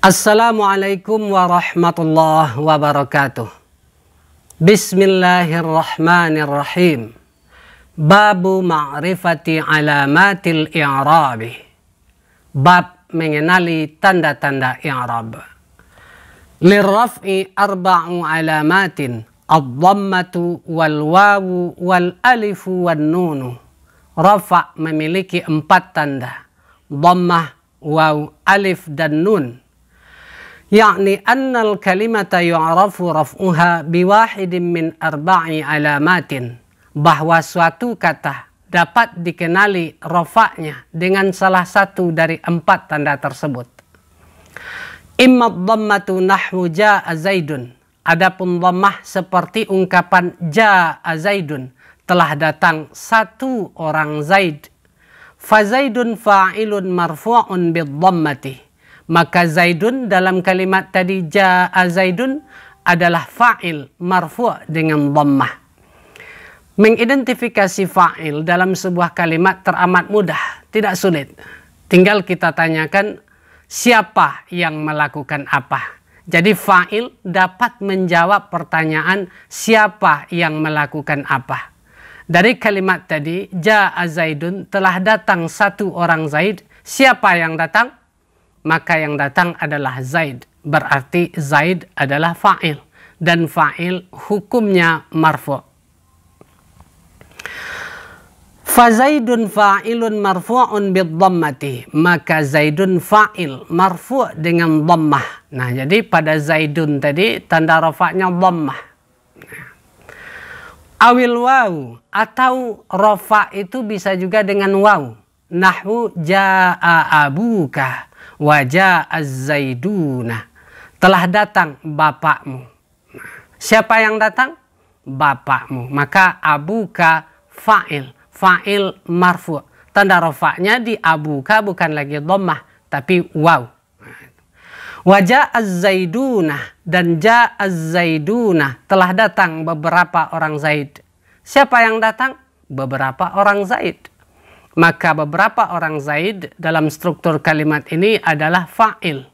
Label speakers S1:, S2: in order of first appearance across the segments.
S1: Assalamualaikum warahmatullahi wabarakatuh. Bismillahirrahmanirrahim. Babu ma'rifati alamatil i'rabi. Bab mengenali tanda-tanda i'rab. Lirraf'i arba'u alamatin. Ad-dhammatu wal wawu wal alifu wan nunu. Rafa' memiliki 4 tanda. Dhammah, waw, alif dan nun. Yakni annal kalimata yu'rafu raf'uha biwahidin min arba'i alamatin. Bahwa suatu kata dapat dikenali rafa'nya dengan salah satu dari 4 tanda tersebut. Imma dhammatu nahwu ja'a zaidun. Adapun dhammah seperti ungkapan ja'a zaidun, telah datang satu orang Zaid. Fa zaidun fa'ilun marfu'un bidhammati. Maka zaidun dalam kalimat tadi ja'a zaidun adalah fa'il marfu' dengan dhammah. Mengidentifikasi fa'il dalam sebuah kalimat teramat mudah, tidak sulit. Tinggal kita tanyakan siapa yang melakukan apa. Jadi fa'il dapat menjawab pertanyaan siapa yang melakukan apa. Dari kalimat tadi, ja'a zaidun, telah datang satu orang Zaid. Siapa yang datang? Maka yang datang adalah Zaid. Berarti Zaid adalah fa'il. Dan fa'il hukumnya marfu'. Fa zaidun fa'ilun marfu'un bidhammati. Maka zaidun fa'il marfu' dengan dhammah. Nah, jadi pada zaidun tadi tanda rafa'nya dhammah. Awil waw, atau rafa' itu bisa juga dengan waw. Nahwu ja'a abuka wa ja'a zaiduna. Telah datang bapakmu. Siapa yang datang? Bapakmu. Maka abuka fa'il. Fa'il marfu'. Tanda rafa'nya di abuka bukan lagi dhammah, tapi waw. Wa ja'a zaiduna, dan ja'a zaiduna, telah datang beberapa orang Zaid. Siapa yang datang? Beberapa orang Zaid. Maka beberapa orang Zaid dalam struktur kalimat ini adalah fa'il.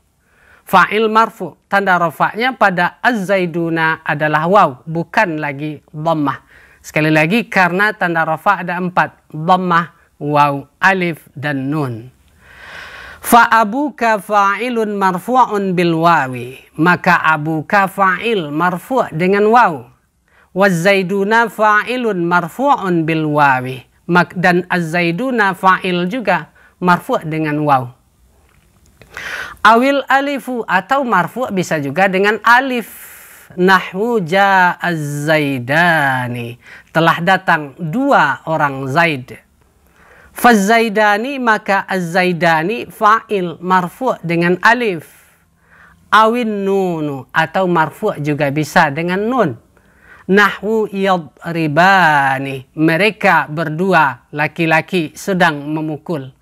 S1: Fa'il marfu'. Tanda rafa'nya pada az-zaiduna adalah waw, bukan lagi dhammah. Sekali lagi karena tanda rafa' ada 4. Dhammah, waw, alif, dan nun. Fa'abuka fa'ilun marfu'un bil wawi. Maka abuka fa'il marfu' dengan waw. Waz-zaiduna fa'ilun marfu'un bil wawi. Dan az-zaiduna fa'il juga marfu' dengan waw. Awil alifu, atau marfu' bisa juga dengan alif. Nahwu ja'az zaidani. Telah datang 2 orang Zaid. Faz-zaidani, maka az-zaidani fa'il marfu' dengan alif. Awin nunu, atau marfu' juga bisa dengan nun. Nahwu yadribani. Mereka berdua laki-laki sedang memukul.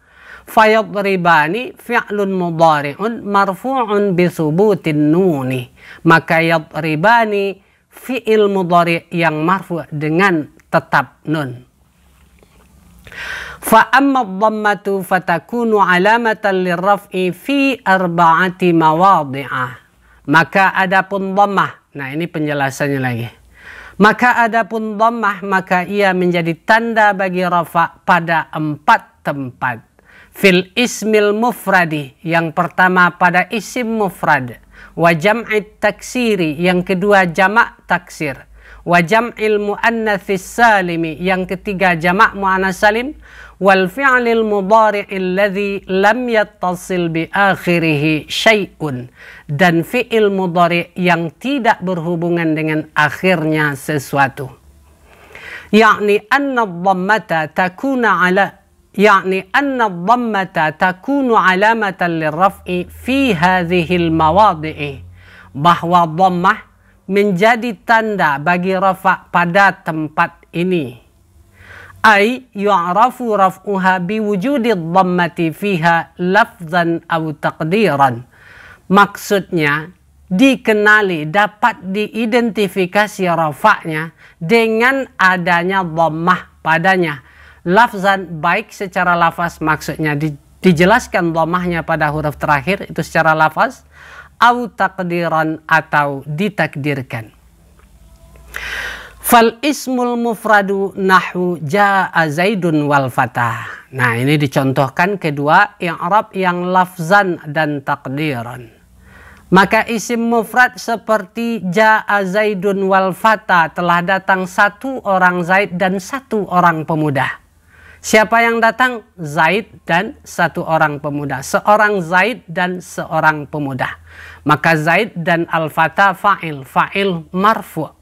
S1: Fayadribani fi'lun mudhari'un marfu'un bisubutin nuni. Maka yadribani fi'il mudhari' yang marfu' dengan tetap nun. Fa amma dhammatu fatakunu alamatan lirraf'i fi 4 mawadhi'a. Maka adapun dhammah, nah ini penjelasannya lagi. Maka adapun dhammah, maka ia menjadi tanda bagi rafa' pada 4 tempat. Fil ismil mufradi, yang pertama pada isim mufrad. Wa jam'it taksiri, yang kedua jamak taksir. Wa jam'il muannatsis salimi, yang ketiga jamak muannas salim. Wal fi'lil mudhari'il ladzi lam yattasil bi akhirih syai'un, dan fi'il mudhari' yang tidak berhubungan dengan akhirnya sesuatu. Yakni anna dhammata takuna takunu alamatan lirraf'i fi hadhil mawadhi'i. Bahwa dhammah menjadi tanda bagi rafa' pada tempat ini. Ay yu'rafu raf'uha biwujudi dhammati fiha lafzan aw taqdiran. Maksudnya dikenali, dapat diidentifikasi rafa'nya dengan adanya dhammah padanya. Lafzan, baik secara lafaz, maksudnya dijelaskan dhammahnya pada huruf terakhir itu secara lafaz, au taqdiran atau ditakdirkan. Fal ismul mufradu nahwu jaa Zaidun wal fatah. Nah, ini dicontohkan kedua i'rab yang lafzan dan takdiran. Maka isim mufrad seperti jaa Zaidun wal fata, telah datang satu orang Zaid dan satu orang pemuda. Siapa yang datang? Zaid dan satu orang pemuda. Seorang Zaid dan seorang pemuda. Maka Zaid dan al-fata fa'il marfu'.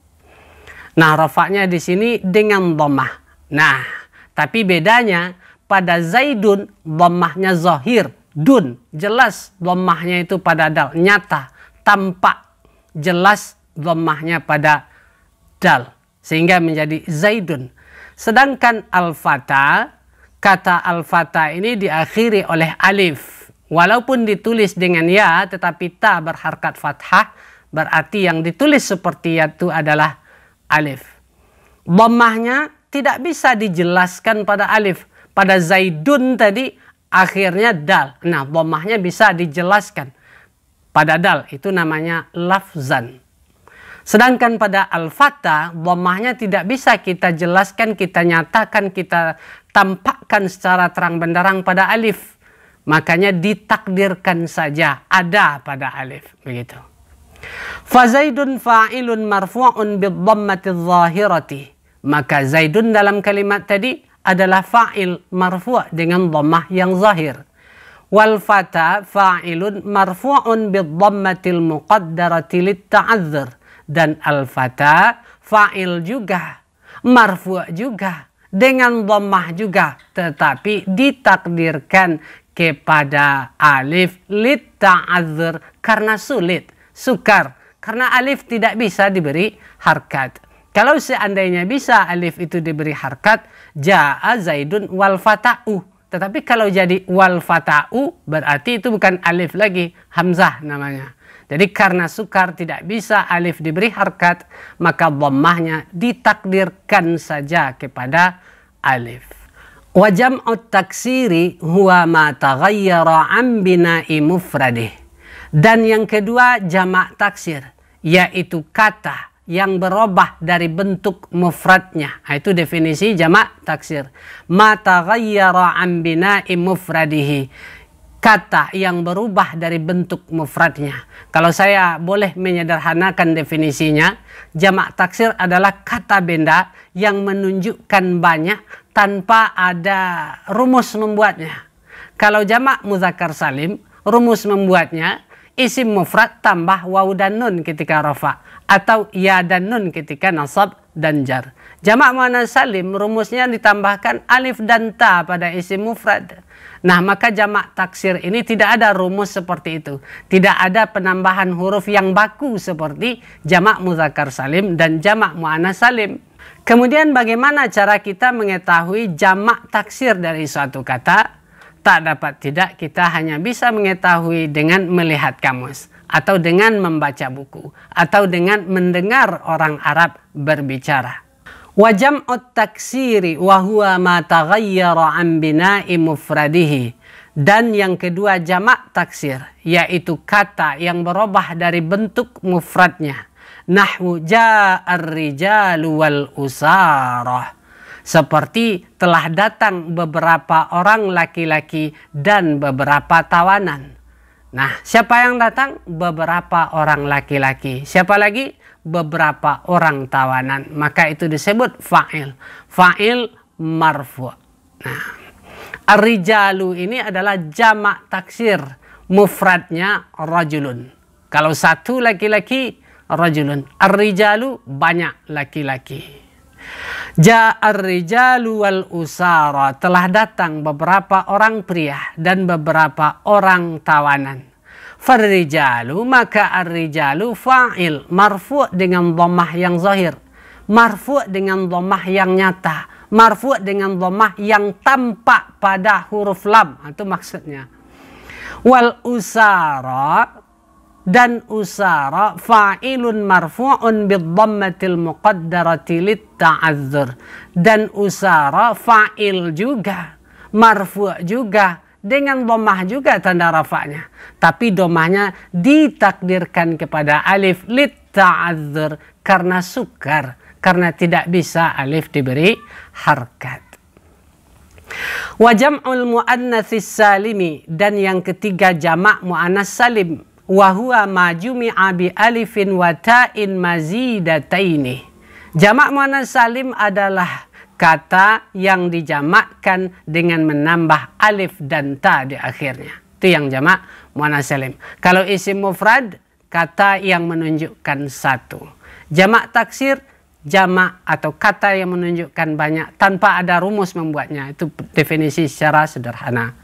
S1: Nah, rafa'nya di sini dengan dhammah. Nah, tapi bedanya pada Zaidun dhammahnya zahir. Dun, jelas dhammahnya itu pada dal, nyata, tampak, jelas dhammahnya pada dal, sehingga menjadi Zaidun. Sedangkan al-fata, kata al-fata ini diakhiri oleh alif. Walaupun ditulis dengan ya, tetapi ta berharkat fathah, berarti yang ditulis seperti ya itu adalah alif. Dhammahnya tidak bisa dijelaskan pada alif. Pada Zaidun tadi, akhirnya dal. Nah, dhammahnya bisa dijelaskan pada dal. Itu namanya lafzan. Sedangkan pada al-fata, dhammahnya tidak bisa kita jelaskan, kita nyatakan, kita tampakkan secara terang benderang pada alif. Makanya ditakdirkan saja ada pada alif. Begitu. Fa Zaidun fa'ilun marfu'un bidhammati dhahirati. Maka Zaidun dalam kalimat tadi adalah fa'il marfu' dengan dhammah yang zahir. Wal fata fa'ilun marfu'un bidhammatil muqaddarati litta'adzur. Dan al fata fa'il juga, marfu' juga, dengan dhammah juga, tetapi ditakdirkan kepada alif litta'adzur karena sulit, sukar, karena alif tidak bisa diberi harkat. Kalau seandainya bisa alif itu diberi harkat, jaa Zaidun wal fata'u. Tetapi kalau jadi wal fata'u, berarti itu bukan alif lagi, hamzah namanya. Jadi karena sukar tidak bisa alif diberi harkat, maka dhammahnya ditakdirkan saja kepada alif. Wa jam'ut taksiri huwa ma taghayyara an bina'i mufradih. Dan yang kedua jamak taksir, yaitu kata yang berubah dari bentuk mufradnya. Nah, itu definisi jamak taksir. Ma taghayyara an bina'i mufradihi. Kata yang berubah dari bentuk mufradnya. Kalau saya boleh menyederhanakan definisinya, jamak taksir adalah kata benda yang menunjukkan banyak tanpa ada rumus membuatnya. Kalau jamak muzakkar salim, rumus membuatnya isim mufrad tambah waw dan nun ketika rafa, atau ya dan nun ketika nasab dan jar. Jamak muannats salim rumusnya ditambahkan alif dan ta pada isim mufrad. Nah, maka jamak taksir ini tidak ada rumus seperti itu. Tidak ada penambahan huruf yang baku seperti jamak muzakkar salim dan jamak muannats salim. Kemudian bagaimana cara kita mengetahui jamak taksir dari suatu kata? Tak dapat tidak, kita hanya bisa mengetahui dengan melihat kamus, atau dengan membaca buku, atau dengan mendengar orang Arab berbicara. Wa jam'ut taksiri wa huwa ma taghayyara an bina'i mufradihi. Dan yang kedua jamak taksir, yaitu kata yang berubah dari bentuk mufradnya. Nahwu ja'ar rijalu wal usarah. Seperti telah datang beberapa orang laki-laki dan beberapa tawanan. Nah, siapa yang datang? Beberapa orang laki-laki. Siapa lagi? Beberapa orang tawanan. Maka itu disebut fa'il. Fa'il marfu'. Nah, ar-rijalu ini adalah jamak taksir. Mufradnya rajulun. Kalau satu laki-laki, rajulun. Ar-rijalu banyak laki-laki. Ja'ar rijalu wal usara, telah datang beberapa orang pria dan beberapa orang tawanan. Farrijalu, maka ar-rijalu fa'il marfu' dengan dhammah yang zahir, marfu' dengan dhammah yang nyata, marfu' dengan dhammah yang tampak pada huruf lam. Itu maksudnya. Wal usara, dan usara fa'ilun marfu'un bidhammatil muqaddarati litta'adzur. Dan usara fa'il juga, marfu' juga dengan dhammah juga tanda rafa'nya. Tapi dhammahnya ditakdirkan kepada alif litta'adzur karena sukar, karena tidak bisa alif diberi harkat. Wa jam'ul muannatsis salimi, dan yang ketiga jamak muannas salim, wa huwa ma jumi'a bi alifin wa ta'in mazidataini. Jamak muannas salim adalah kata yang dijamakkan dengan menambah alif dan ta di akhirnya. Itu yang jamak muannas salim. Kalau isim mufrad, kata yang menunjukkan satu. Jamak taksir, jamak atau kata yang menunjukkan banyak tanpa ada rumus membuatnya. Itu definisi secara sederhana.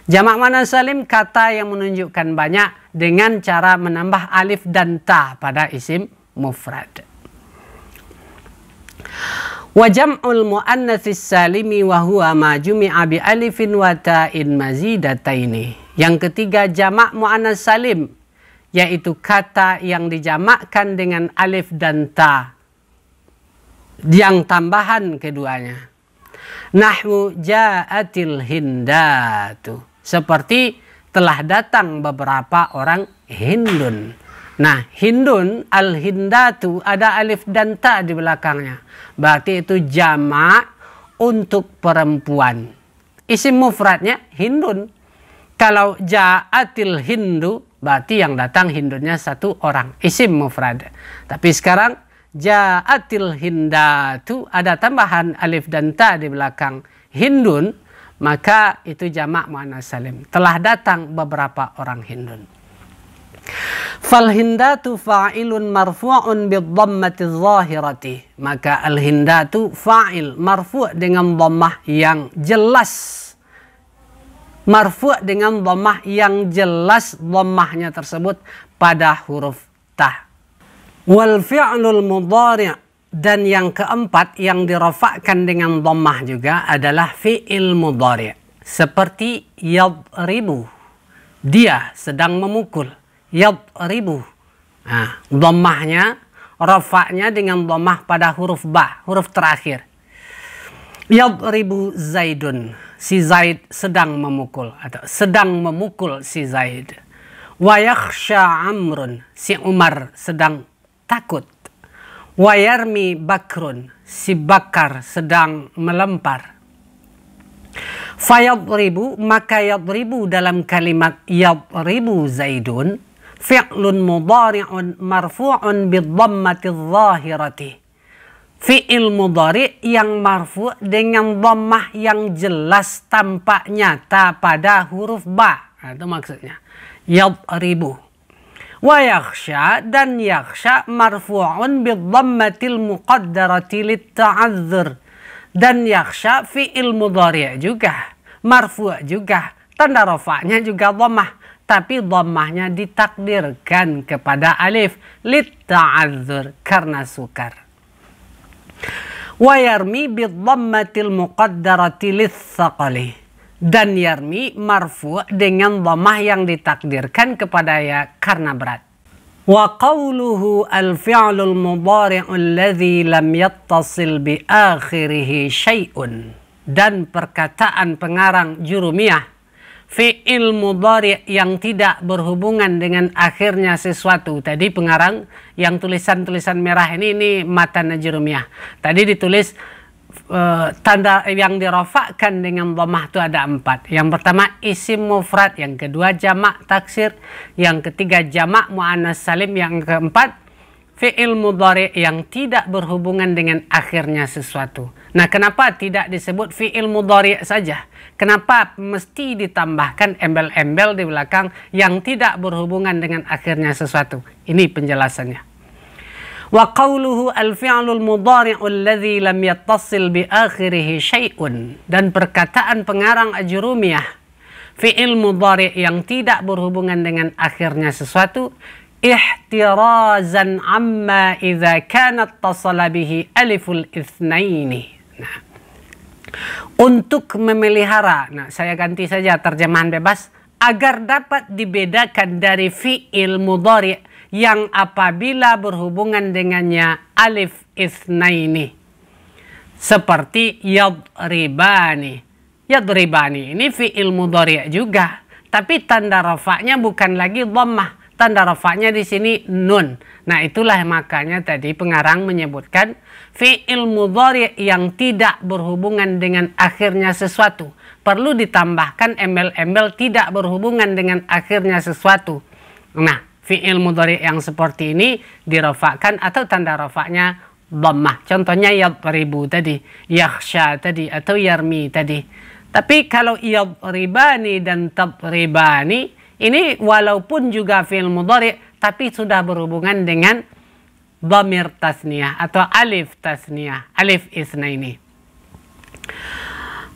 S1: Jamak muannas salim, kata yang menunjukkan banyak dengan cara menambah alif dan ta pada isim mufrad. Wa jam'ul muannatsis salimi wa huwa ma jumi'a bi alifin wa ta'in mazidataini. Yang ketiga jamak muannas salim, yaitu kata yang dijamakkan dengan alif dan ta yang tambahan keduanya. Nahwu ja'atil hindatu, seperti telah datang beberapa orang Hindun. Nah, Hindun, al-hindatu, ada alif dan ta di belakangnya. Berarti itu jamak untuk perempuan. Isim mufradnya Hindun. Kalau ja'atil hindu, berarti yang datang Hindunnya satu orang. Isim mufrad. Tapi sekarang ja'atil hindatu, ada tambahan alif dan ta di belakang Hindun, maka itu jamak muannas salim. Telah datang beberapa orang Hindun. Fal hindatu fa'ilun marfu'un bidhammati zahirati. Maka al hindatu fa'il marfu' dengan dhammah yang jelas. Marfu' dengan dhammah yang jelas, dhammahnya tersebut pada huruf ta. Wal fi'lul mudhari', dan yang keempat yang dirafa'kan dengan dhammah juga adalah fi'il mudhari'. Seperti yadribu, dia sedang memukul. Yadribu. Nah, dhammahnya, rafa'nya dengan dhammah pada huruf ba, huruf terakhir. Yadribu Zaidun, si Zaid sedang memukul atau sedang memukul si Zaid. Wa yakhsha Amrun, si Umar sedang takut. Wa yarmi Bakrun, si Bakar sedang melempar. Fayadribu, maka yadribu dalam kalimat yadribu Zaidun fi'lun mudhari'un marfu'un bidhammati dhahirati. Fi'il mudhari' yang marfu' dengan dhammah yang jelas tampak nyata pada huruf ba. Nah, itu maksudnya. Yadribu. Wa yakhsha, dan yakhsha marfu'un bidhammatil muqaddarati litta'adzur. Dan yakhsha fi'il mudhari' juga. Marfu' juga. Tanda rafa'nya juga dhammah. Tapi dhammahnya ditakdirkan kepada alif litta'adzur, karena sukar. Wa yarmi bidhammatil muqaddarati litsaqali, dan yarmi marfu' dengan dhammah yang ditakdirkan kepada ya karena berat. Wa qawluhu al-fi'lul mudhari'u alladhi lam yattasil bi akhirih syai'un, dan perkataan pengarang jurumiyah fi'il mudhari' yang tidak berhubungan dengan akhirnya sesuatu. Tadi pengarang yang tulisan-tulisan merah ini matan jurumiyah. Tadi ditulis tanda yang dirafa'kan dengan dhammah itu ada 4. Yang pertama isim mufrad, yang kedua jamak taksir, yang ketiga jamak muannas salim, yang keempat fi'il mudhari' yang tidak berhubungan dengan akhirnya sesuatu. Nah, kenapa tidak disebut fi'il mudhari' saja? Kenapa mesti ditambahkan embel-embel di belakang yang tidak berhubungan dengan akhirnya sesuatu? Ini penjelasannya. Wa qawluhu al-fi'lul mudhari'u alladhi lam yattasil bi akhirih syai'un, dan perkataan pengarang Ajurumiyah fi'il mudhari' yang tidak berhubungan dengan akhirnya sesuatu ihtirazan amma idza kanat tasala bihi aliful itsnaini. Nah, untuk memelihara, nah saya ganti saja terjemahan bebas, agar dapat dibedakan dari fi'il mudhari' yang apabila berhubungan dengannya alif itsnaini, seperti yadribani, Yadribani ini fi'il mudhari' juga, tapi tanda rafa'nya bukan lagi dhammah. Tanda rafa'nya di sini nun. Nah, itulah makanya tadi pengarang menyebutkan fi'il mudhari' yang tidak berhubungan dengan akhirnya sesuatu. Perlu ditambahkan embel-embel tidak berhubungan dengan akhirnya sesuatu. Nah, fi'il mudhari' yang seperti ini dirafa'kan atau tanda rafa'nya dhammah. Contohnya yadribu tadi, yakhsha tadi, atau yarmi tadi. Tapi kalau yadribani dan tadribani, ini walaupun juga fi'il mudhari' tapi sudah berhubungan dengan dhamir tasniyah atau alif tasniyah, alif isnaini.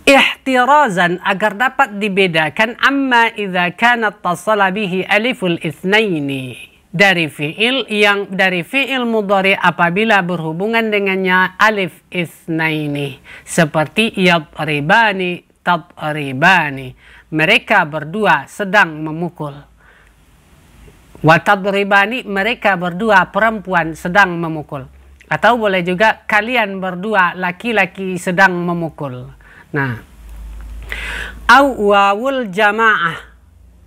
S1: Ihtirazan, agar dapat dibedakan, amma idza kanat tasala bihi aliful isnaini, dari fi'il mudhari' apabila berhubungan dengannya alif isnaini, seperti yadribani, tadribani, mereka berdua sedang memukul. Wa tadribani, mereka berdua perempuan sedang memukul. Atau boleh juga kalian berdua laki-laki sedang memukul. Nah, au wawul jamaah,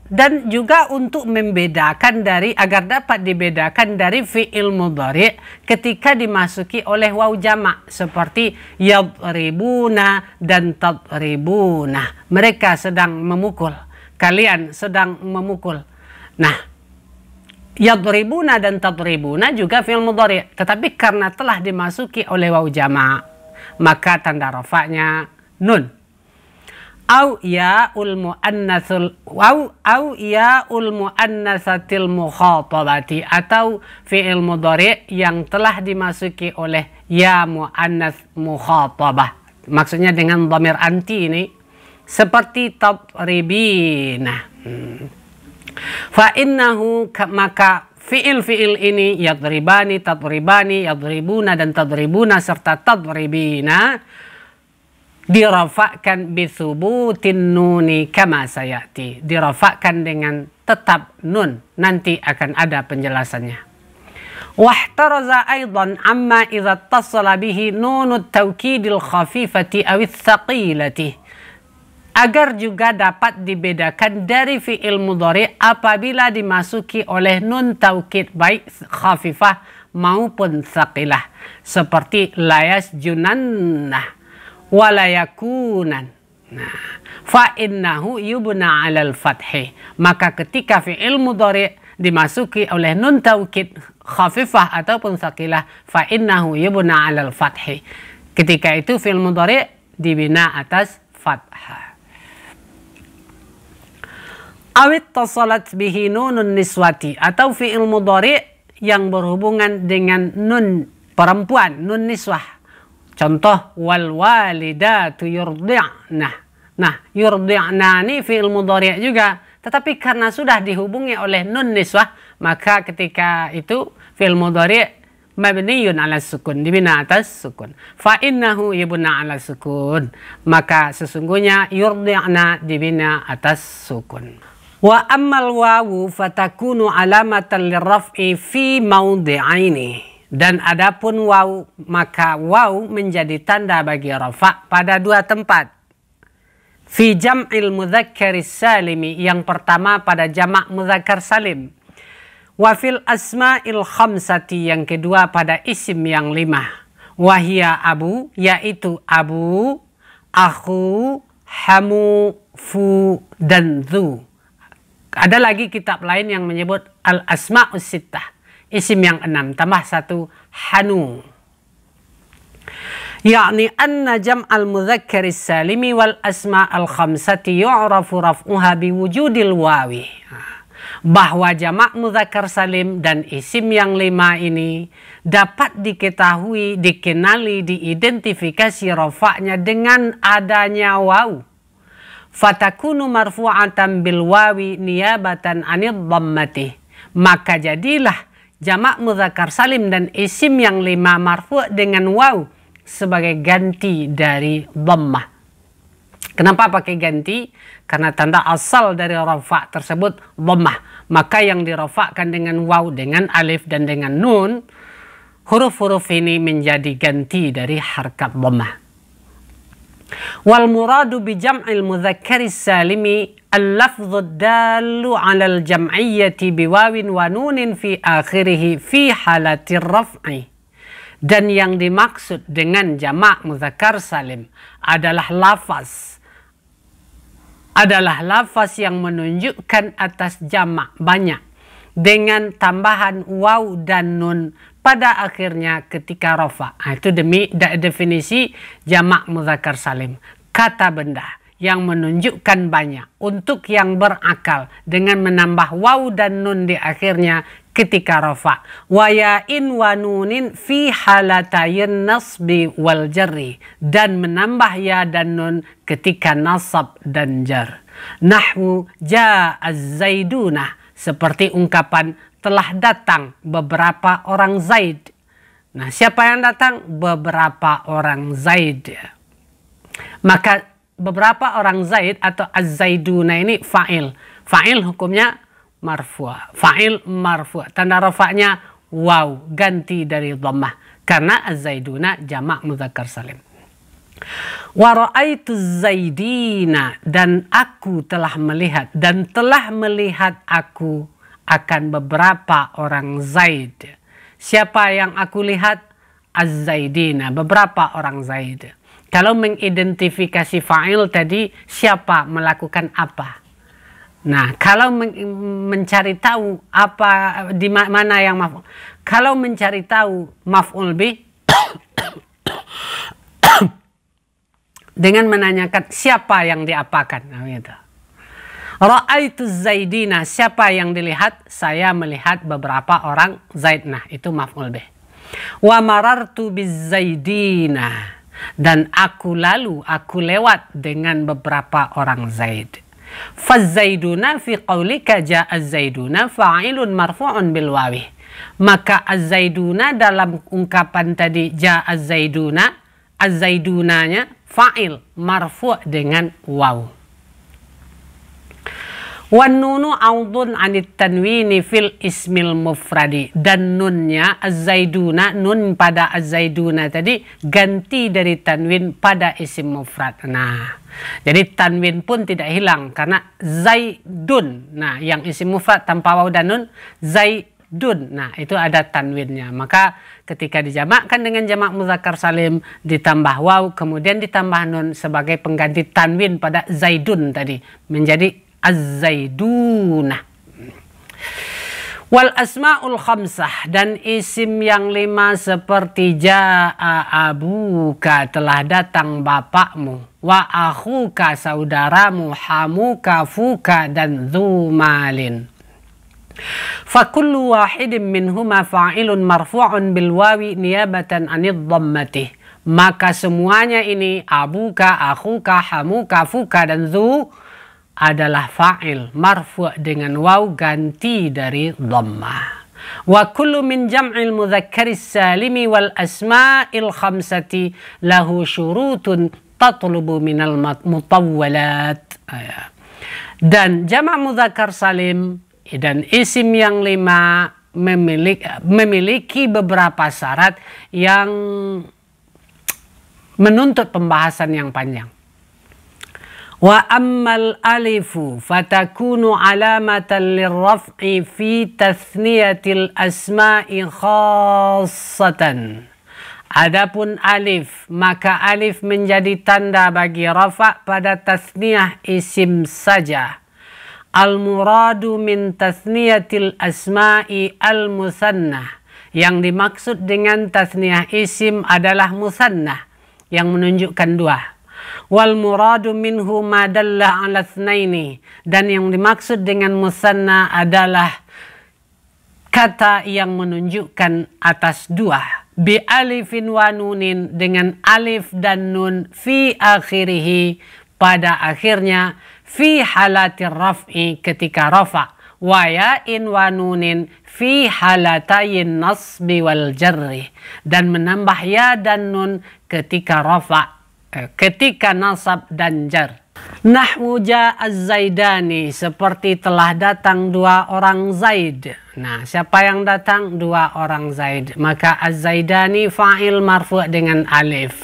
S1: dan juga untuk membedakan agar dapat dibedakan dari fi'il mudhari' ketika dimasuki oleh waw jamak, seperti yadribuna dan tadribuna, mereka sedang memukul, kalian sedang memukul. Nah, yadribuna dan tadribuna juga fi'il mudhari', tetapi karena telah dimasuki oleh waw jamak, maka tanda rafa'nya nun. Au ya'ul mu'annatsatil mukhatabati, atau fi'il mudhari' yang telah dimasuki oleh ya mu'annats mukhatabah, maksudnya dengan dhamir anti ini, seperti tadribina. Fa innahu, maka fi'il ini yadribani, tadribani, yadribuna dan tadribuna serta tadribina dirafa'kan bisubutin nuni kama sayati, dirafa'kan dengan tetap nun, nanti akan ada penjelasannya. Wahtaraza aidan amma idza tasala bihi nunut taukidil khafifati awis thaqilati, agar juga dapat dibedakan dari fi'il mudhari' apabila dimasuki oleh nun taukid baik khafifah maupun thaqilah, seperti layas junannah walayakunan. Nah, fa innahu yubna 'alal fathi, maka ketika fi'il mudhari' dimasuki oleh nun taukid khafifah ataupun tsaqilah, fa innahu yubna 'alal fathi, ketika itu fi'il mudhari' dibina atas fathah. Awit tasalat bihi nunun niswati, atau fi'il mudhari' yang berhubungan dengan nun perempuan, nun niswah. Contoh, wal walidatu yurdi'na. Nah, yurdi'na ini fi'il mudhari' juga, tetapi karena sudah dihubungi oleh nun niswah, maka ketika itu fi'il mudhari' mabniyun 'ala sukun, dibina atas sukun. Fa innahu yubna 'ala sukun, maka sesungguhnya yurdi'na dibina atas sukun. Wa ammal wawu fatakunu alamatan lirraf'i fi mawdi'aini, dan adapun waw, maka waw menjadi tanda bagi rafa' pada dua tempat. Fi jam'il mudzakkaris salimi, yang pertama pada jamak mudzakkar salim. Wa fil asma'il khamsati, yang kedua pada isim yang 5. Wahia abu, yaitu abu, akhu, hamu, fu, dan dhu. Ada lagi kitab lain yang menyebut al-asma'us sittah, isim yang 6 tambah 1 hanu. Yakni anna jam'al mudzakkaris salimi wal asma'al khamsati yu'rafu raf'uha biwujudil wawi. Bahwa jamak mudzakkar salim dan isim yang 5 ini dapat diketahui, dikenali, diidentifikasi rafa'nya dengan adanya waw. Fatakunu marfu'atan bil wawi niyabatan anid dhammati, maka jadilah jamak mudzakkar salim dan isim yang 5 marfu' dengan waw sebagai ganti dari dhammah. Kenapa pakai ganti? Karena tanda asal dari rafa' tersebut dhammah, maka yang dirafa'kan dengan waw, dengan alif dan dengan nun, huruf-huruf ini menjadi ganti dari harkat dhammah. Wal muradu bi jam'il mudzakkaris salimi al-lafdhu dallu 'ala al-jam'iyyati bi wawin wa nunin fi akhirih fi halatir raf'i. Dan yang dimaksud dengan jamak mudzakkar salim adalah lafaz yang menunjukkan atas jamak banyak dengan tambahan waw dan nun pada akhirnya ketika rafa. Itu definisi jamak mudzakkar salim. Kata benda yang menunjukkan banyak untuk yang berakal dengan menambah waw dan nun di akhirnya ketika rafa. Wa ya'in wa nunin fi halatayn nasbi wal jarri, dan menambah ya dan nun ketika nasab dan jar. Nahwu ja'az zaiduna, seperti ungkapan telah datang beberapa orang Zaid. Nah, siapa yang datang? Beberapa orang Zaid. Maka beberapa orang Zaid atau az-zaiduna ini fa'il. Fa'il hukumnya marfu'. Fa'il marfu'. Tanda rafa'nya waw, ganti dari dhammah. Karena az-zaiduna jamak mudzakkar salim. Wa ra'aitu zaidina, dan aku telah melihat, dan telah melihat aku akan beberapa orang Zaid. Siapa yang aku lihat? Az-zaidina, beberapa orang Zaid. Kalau mengidentifikasi fa'il tadi, siapa melakukan apa. Nah, kalau mencari tahu apa di mana yang maf'ul. Kalau mencari tahu maf'ul bih dengan menanyakan siapa yang diapakan. Nah, gitu. Ra'aitu zaidina, siapa yang dilihat? Saya melihat beberapa orang Zaid. Nah, itu maf'ul bih. Wa marartu bizzaidina, dan aku lewat dengan beberapa orang Zaid. Faz-zaiduna fi qaulika ja'az zaiduna fa'ilun marfu'un bil wawi. Maka az-zaiduna dalam ungkapan tadi ja'az zaiduna, az-zaidunanya fa'il marfu' dengan waw. Wan nunu audun anit tanwini fil ismil mufradi, dan nunnya az-zaiduna, nun pada az-zaiduna tadi ganti dari tanwin pada isim mufrad. Nah, jadi tanwin pun tidak hilang karena zaidun. Nah, yang isim mufrad tanpa waw dan nun zaidun. Nah, itu ada tanwinnya. Maka ketika dijamakkan dengan jamak mudzakkar salim ditambah waw kemudian ditambah nun sebagai pengganti tanwin pada zaidun tadi menjadi az-zaiduna. Wal asma'ul khamsah, dan isim yang 5 seperti ja'a abuka, telah datang bapakmu, wa akhuka, saudaramu, hamuka, fuka, dan dzu malin. Fa kullu wahidin minhuma fa'ilun marfu'un bil wawi niyabatan anid dhammati. Maka semuanya ini abuka, akhuka, hamuka, fuka, dan dzu adalah fa'il marfu' dengan waw ganti dari dhammah. Wa kullu min jam'il mudzakkaris salimi wal asma'il khamsati lahu syurutun tatlubu minal mutawwalat. Dan jamak mudzakkar salim dan isim yang 5 memiliki beberapa syarat yang menuntut pembahasan yang panjang. Wa ammal alifu fatakunu alamatan lirraf'i fi tathniyatil asma'i khassatan. Adapun alif, maka alif menjadi tanda bagi rafa' pada tasniyah isim saja. Al-muradu min tathniyatil asma'i al-musannah. Yang dimaksud dengan tasniyah isim adalah musannah yang menunjukkan dua. Wal muradu minhu ma dalla ala tsnaini, dan yang dimaksud dengan musanna adalah kata yang menunjukkan atas dua. Bi alifin wa nunin, dengan alif dan nun, fi akhirih, pada akhirnya, fi halatir raf'i, ketika rafa', wa ya'in wa nunin fi halatayin nasbi wal jarri, dan menambah ya dan nun ketika rafa', ketika nasab dan jar. Nahwu ja'az zaidani, seperti telah datang dua orang Zaid. Nah, siapa yang datang? Dua orang Zaid. Maka az-zaidani fa'il marfu' dengan alif.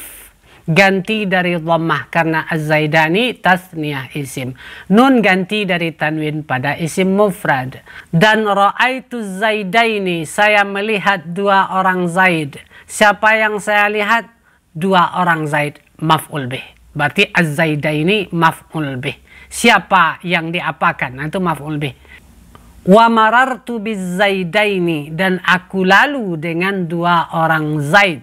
S1: ganti dari dhammah karena az-zaidani tasniyah isim. Nun ganti dari tanwin pada isim mufrad. Dan ra'aitu zaidaini, saya melihat dua orang Zaid. Siapa yang saya lihat? Dua orang Zaid, maf'ul bih. Berarti az-zaidaini maf'ul bih. Siapa yang diapakan? Nah, itu maf'ul bih. Wa marartu biz-zaidaini, dan aku lalu dengan dua orang Zaid.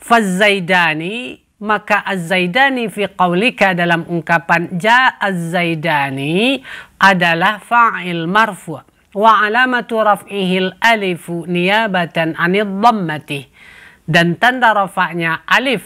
S1: Faz-zaidani, maka az-zaidani fi qaulika dalam ungkapan ja az-zaidani adalah fa'il marfu' wa alamatu raf'ihil alifu niyabatan 'anid dhammati, dan tanda rafa'nya alif,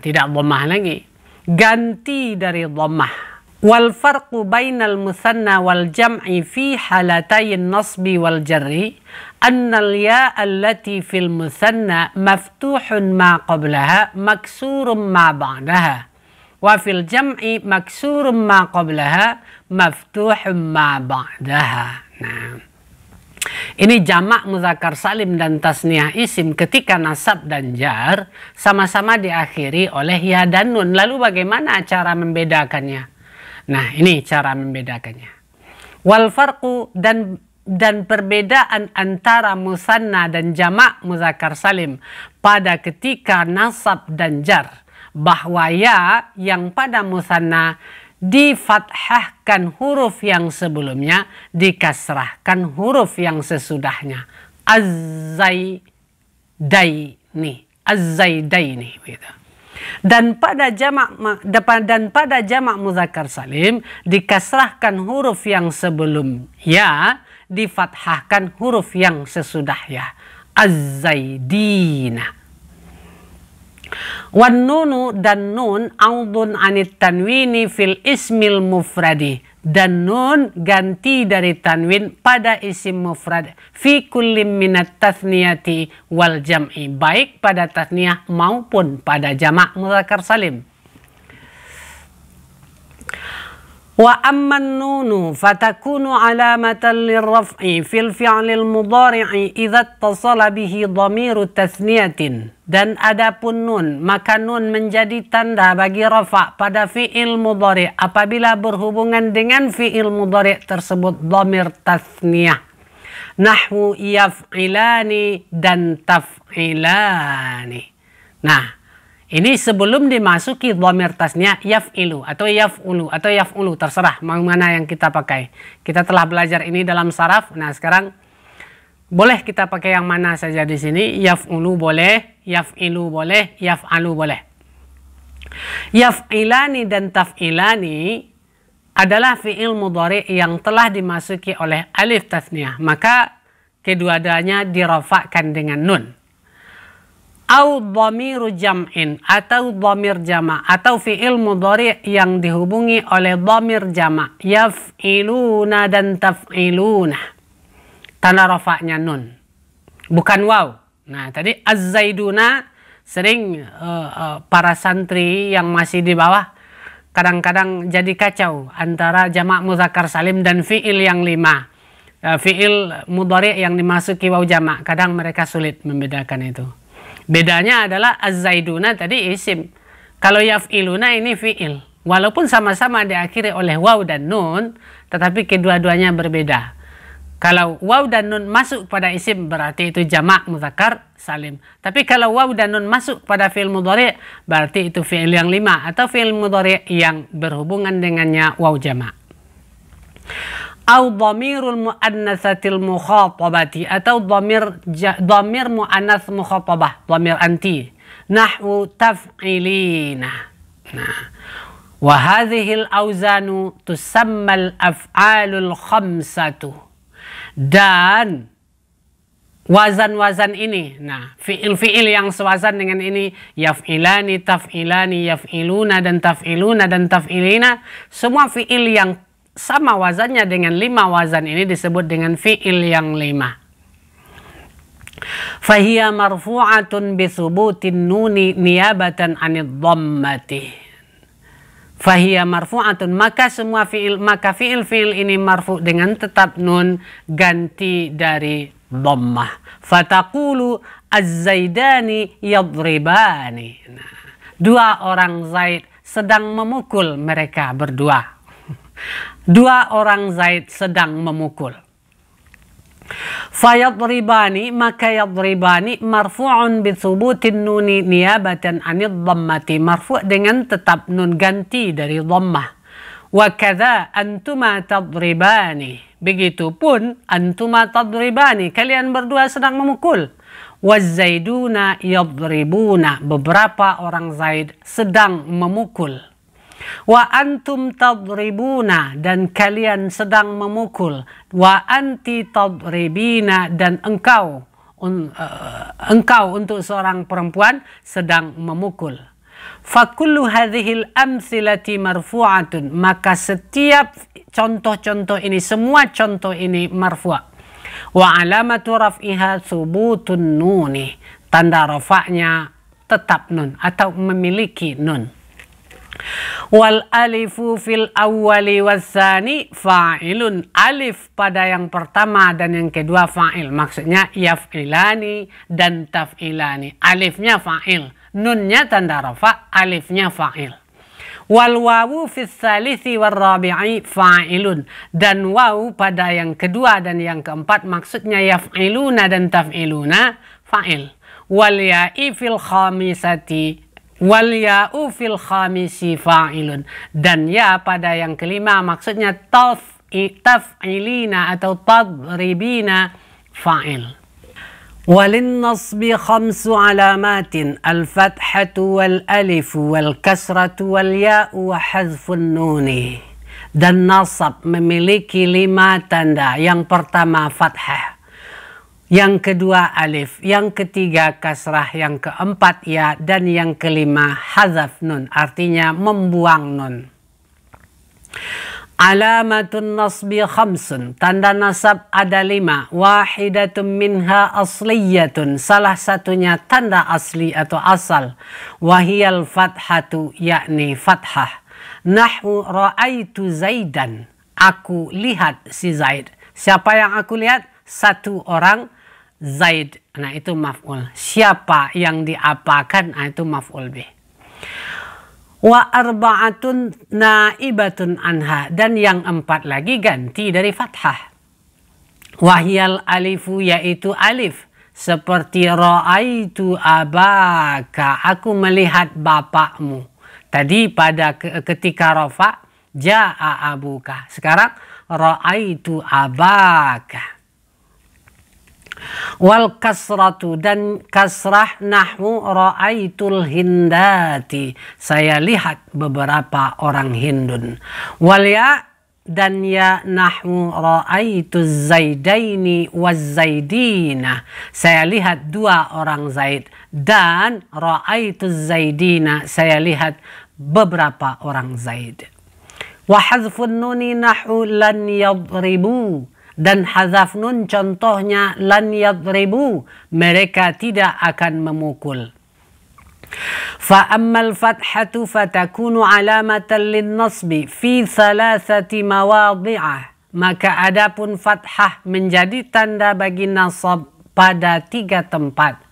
S1: tidak dhammah lagi, ganti dari dhammah. Wal farqu bainal musanna wal jam'i fi halatayn nasbi wal jarri anna al-ya allati fil musanna maftuhun ma qablaha maksurun ma ba'daha wa fil jam'i maksurun ma qablaha maftuhun ma ba'daha. Nah, ini jamak muzakkar salim dan tasniyah isim ketika nasab dan jar sama-sama diakhiri oleh ya dan nun. Lalu bagaimana cara membedakannya? Nah, ini cara membedakannya. Wal farqu, dan perbedaan antara musanna dan jamak muzakkar salim pada ketika nasab dan jar, bahwa ya yang pada musanna difathahkan huruf yang sebelumnya, dikasrahkan huruf yang sesudahnya. Az-zaidaini gitu. Dan pada jamak muzakkar salim dikasrahkan huruf yang sebelum ya, difathahkan huruf yang sesudah ya. Az-zaidina. Wan nunu, dan nun audun anit tanwini fil ismil mufradi, dan nun ganti dari tanwin pada isim mufrad fi kullim minat tathniyati wal jam'i, baik pada tathniyah maupun pada jamak muzakkar salim. Wa amman nunu fatakunu alamatan lirraf'i fil fi'lil mudhari'i idza ittasala bihi dhamiru tathniyatin, dan adapun nun, maka nun menjadi tanda bagi rafa pada fi'il mudhari' apabila berhubungan dengan fi'il mudhari' tersebut dhamir tathniyah. Nahwu yaf'ilani dan taf'ilani. Nah, ini sebelum dimasuki dhamir tasniyah yaf'ilu atau yaf'ulu atau yaf'ulu, terserah mau mana yang kita pakai. Kita telah belajar ini dalam saraf. Nah, sekarang boleh kita pakai yang mana saja di sini. Yaf'ulu boleh, yaf'ilu boleh, yaf'alu boleh. Yaf'ilani dan taf'ilani adalah fi'il mudhari' yang telah dimasuki oleh alif tasniyah, maka kedua-duanya dirafa'kan dengan nun. Au dhamiru jam'in, atau dhamir jama', atau fi'il mudhari' yang dihubungi oleh dhamir jama', yaf'iluna dan taf'iluna, tanda rafa'nya nun, bukan waw. Nah, tadi az-zaiduna sering para santri yang masih di bawah kadang-kadang jadi kacau antara jamak muzakkar salim dan fi'il yang 5. Fi'il mudhari' yang dimasuki waw jamak, kadang mereka sulit membedakan itu. Bedanya adalah az-zaiduna tadi isim. Kalau yaf'iluna ini fi'il. Walaupun sama-sama diakhiri oleh waw dan nun, tetapi kedua-duanya berbeda. Kalau waw dan nun masuk pada isim berarti itu jamak muzakkar salim. Tapi kalau waw dan nun masuk pada fi'il mudhari' berarti itu fi'il yang 5 atau fi'il mudhari' yang berhubungan dengannya waw jamak. Au dhamirul muannatsatil mukhatabati, atau dhamir muannats mukhatabah, dhamir anti, nahwu taf'ilina. Nah, wa hadhil auzanu tusammal af'alul khamsatu, dan wazan-wazan ini, nah fi'il-fi'il yang sewazan dengan ini, yaf'ilani, taf'ilani, yaf'iluna dan taf'ilina, semua fi'il yang sama wazannya dengan 5 wazan ini disebut dengan fi'il yang 5. Fahiya marfu'atun bithubutin nuni niyabatan 'anid dhammati. Fahiya marfu'atun, maka semua fi'il ini marfu' dengan tetap nun ganti dari dhammah. Fataqulu az-zaidani yadribani. Nah, Dua orang Zaid sedang memukul mereka berdua. Dua orang Zaid sedang memukul. Fayadribani, maka yadribani marfu'un bithubutin nuni niyabatan anid dhammati, marfu' dengan tetap nun ganti dari dhammah. Wa kadza antuma tadribani, begitupun antuma tadribani, kalian berdua sedang memukul. Wazaiduna yadribuna, beberapa orang Zaid sedang memukul. Wa antum tadribuna, dan kalian sedang memukul. Wa anti tadribina, dan engkau untuk seorang perempuan sedang memukul. Fakullu hadhil amthilati marfu'atun, maka setiap contoh-contoh ini, semua contoh ini marfu'. Wa alamatu raf'iha thubutun nuni, tanda rafa'nya tetap nun atau memiliki nun. Wal alifu fil awwali watsani fa'ilun, alif pada yang pertama dan yang kedua fa'il, maksudnya yaf'ilani dan taf'ilani. Alifnya fa'il, nunnya tanda rafa, alifnya fa'il. Wal wawu fis salisi war rabi'i fa'ilun, dan wawu pada yang kedua dan yang keempat, maksudnya yaf'iluna dan taf'iluna, fa'il. Wal ya'i fil khamisati wal ya'u fil khamisi fa'ilun, dan ya pada yang kelima, maksudnya taf'ilina atau tadribina, fa'il. Walin nasbi khamsu alamatin, al-fathatu wal alifu wal kasratu wal ya'u wa hazfun nuni. Dan nasab memiliki 5 tanda. Yang pertama fathah, yang kedua alif, yang ketiga kasrah, yang keempat ya, dan yang kelima hazaf nun, artinya membuang nun. Alamatun nasbi khamsun, tanda nasab ada 5. Wahidatun minha asliyatun, salah satunya tanda asli atau asal. Wahiyal fathatu, yakni fathah. Nahwu ra'aitu Zaidan, aku lihat si Zaid. Siapa yang aku lihat? Satu orang Zaid, nah itu maf'ul. Siapa yang diapakan, nah itu maf'ul bih. Wa arba'atun naibatun anha, dan yang 4 lagi ganti dari fathah. Wahyal alifu, yaitu alif, seperti ra'aitu abaka, aku melihat bapakmu. Tadi pada ketika rafa, ja'a abuka. Sekarang ra'aitu abaka. Wal kasratu, dan kasrah nahwu ra'aitul hindati, saya lihat beberapa orang Hindun. Wal ya, dan ya nahwu ra'aitu zaidaini waz zaidina, saya lihat 2 orang Zaid, dan ra'aitu zaidina, saya lihat beberapa orang Zaid. Wa hazfun nuni nahwu lan yadribu, dan hazaf nun contohnya lan yadribu, mereka tidak akan memukul. Fa ammal fathatu fatakunu alamatan lin nasbi fi 3 mawadhi'ah, maka adapun fathah menjadi tanda bagi nasab pada 3 tempat.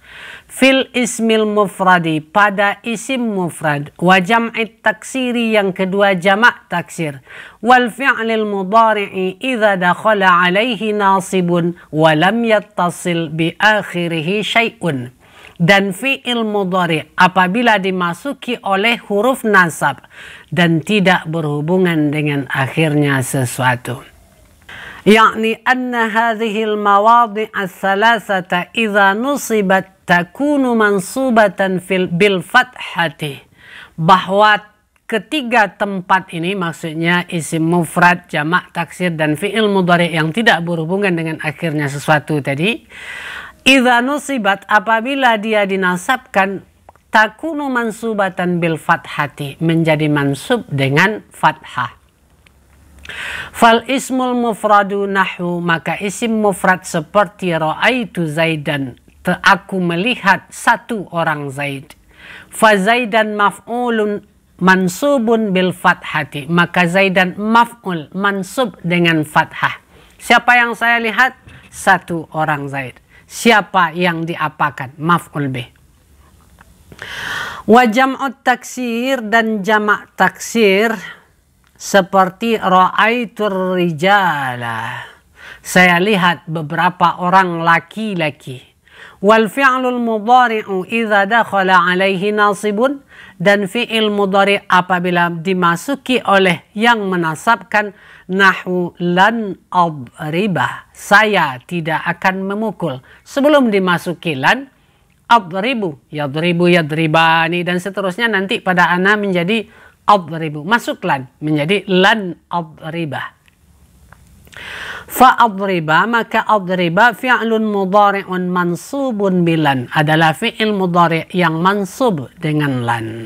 S1: Fil ismil mufradi, pada isim mufrad. Wa jam'it taksiri, yang kedua jamak taksir. Wal fi'lil mudari'i idza dakhala alaihi nasibun wa lam yattasil bi akhirihi syai'un. Dan fi'il mudhari' apabila dimasuki oleh huruf nasab dan tidak berhubungan dengan akhirnya sesuatu. Yakni anna hadhil mawadhi' as-salasata idza nusibat takunu mansubatan bil fathati, bahwa ketiga tempat ini, maksudnya isim mufrad, jamak taksir, dan fi'il mudhari' yang tidak berhubungan dengan akhirnya sesuatu tadi, idza nusibat, apabila dia dinasabkan, takunu mansubatan bil fathati, menjadi mansub dengan fathah. Fal ismul mufradu nahwu, maka isim mufrad seperti ra'aitu Zaidan, aku melihat 1 orang Zaid. Fa Zaidan maf'ulun mansubun bil fathati, maka Zaidan maf'ul, mansub dengan fathah. Siapa yang saya lihat? 1 orang Zaid. Siapa yang diapakan? Maf'ul bih. Wa jam'ut taksir dan jamak taksir seperti ra'aitur rijala. Saya lihat beberapa orang laki-laki. Wal fi'lul mudhari'u idza dakhala 'alaihi nasibun, dan fi'il mudhari' apabila dimasuki oleh yang menasabkan, nahwu lan adriba, saya tidak akan memukul. Sebelum dimasuki lan, adribu, yadribu, yadribani, dan seterusnya nanti pada ana menjadi adribu. Masuk lan menjadi lan adriba. Fa adriba, maka adriba fi'lun mudhari'un mansubun bilan, adalah fi'il mudhari' yang mansub dengan lan.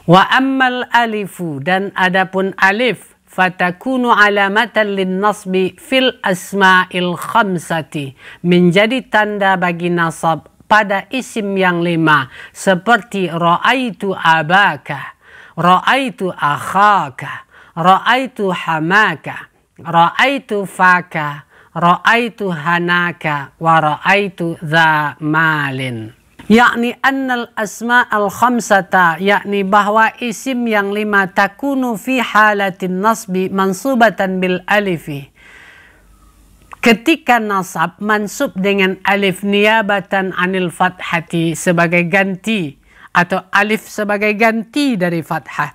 S1: Wa ammal alifu, dan adapun alif, fatakunu alamatan lin nasbi fil asma'il khamsati, menjadi tanda bagi nasab pada isim yang 5 seperti ra'aitu abaka, ra'aitu akhaka, ra'aitu hamaka, ra'aitu faka, ra'aitu hanaka, wa ra'aitu dha malin. Yakni annal asma'al khamsata, yakni bahwa isim yang 5 takunu fi halatin nasbi mansubatan bil alifi, ketika nasab mansub dengan alif niyabatan anil fathati, sebagai ganti, atau alif sebagai ganti dari fathah.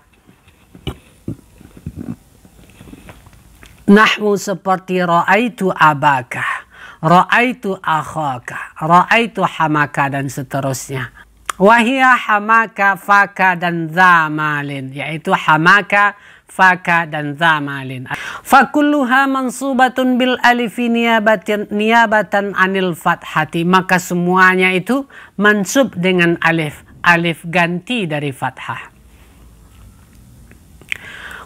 S1: Nahwu seperti ra'aitu abaka, ra'aitu akhaka, ra'aitu hamaka, dan seterusnya. Wahia hamaka, faka, dan zamalin, yaitu hamaka, faka, dan zamalin. Fakulluha mansubatun bil alifi niyabatan anil fathati, maka semuanya itu mansub dengan alif, alif ganti dari fathah.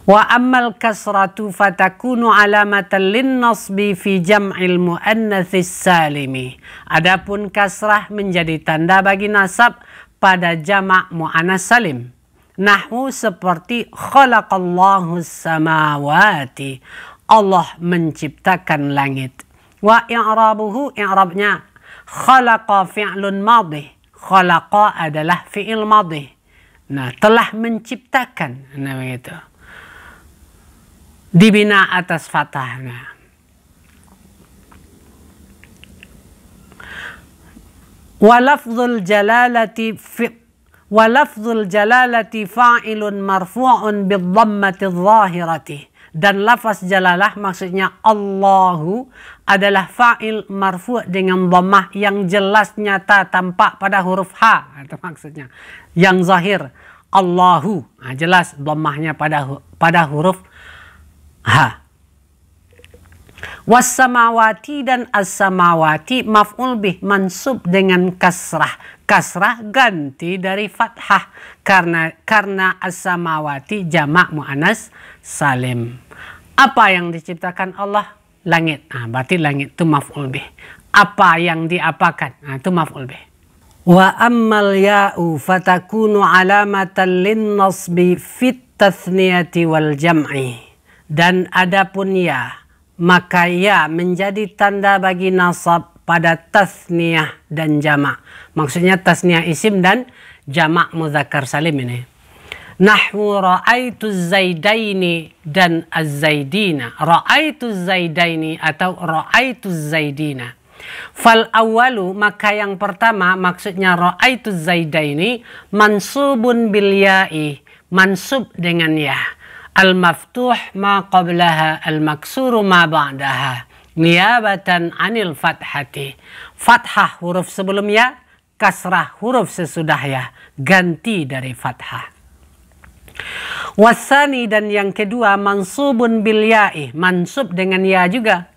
S1: Wa ammal kasratu fatakunu alamatan lin nasbi fi jam'il muannatsis salimi. Adapun kasrah menjadi tanda bagi nasab pada jamak muannas salim. Nahwu seperti khalaqallahu samawati, Allah menciptakan langit. Wa i'rabuhu, i'rabnya khalaqa fi'lun madhi, khalaqa adalah fi'il madhi. Nah, telah menciptakan, nah begitu. Dibina atas fathah. Nah. Walafzul jalalati fa'ilun marfu'un bidhammati dhahirati, dan lafaz jalalah maksudnya Allahu adalah fa'il marfu' dengan dhammah yang jelas nyata tampak pada huruf H, itu maksudnya yang zahir Allahu, nah, jelas dhammahnya pada huruf H. Was-samawati, dan as-samawati maf'ul bih mansub dengan kasrah. Kasrah ganti dari fathah karena as-samawati jamak muannas salim. Apa yang diciptakan Allah? Langit. Nah, berarti langit itu maf'ul bih. Apa yang diapakan? Nah, itu maf'ul bih. Wa ammal ya'u fatakunu alamatan lin nasbi fit tathniyati wal jam'i. Dan adapun ya, maka ya menjadi tanda bagi nasab pada tasniyah dan jamak. Maksudnya tasniyah isim dan jamak mudzakkar salim ini. Nahwu ra'aitu zaidaini dan az-zaidina. Ra'aitu zaidaini atau ra'aitu zaidina. Fal awalu, maka yang pertama maksudnya ra'aitu zaidaini mansubun bil ya'i, mansub dengan ya. Al-maftuh ma qablaha, al-maksuru ma ba'daha, niyabatan anil fathati. Fathah huruf sebelum ya, kasrah huruf sesudah ya, ganti dari fathah. Wasani, dan yang kedua mansubun bil ya'i, mansub dengan ya juga.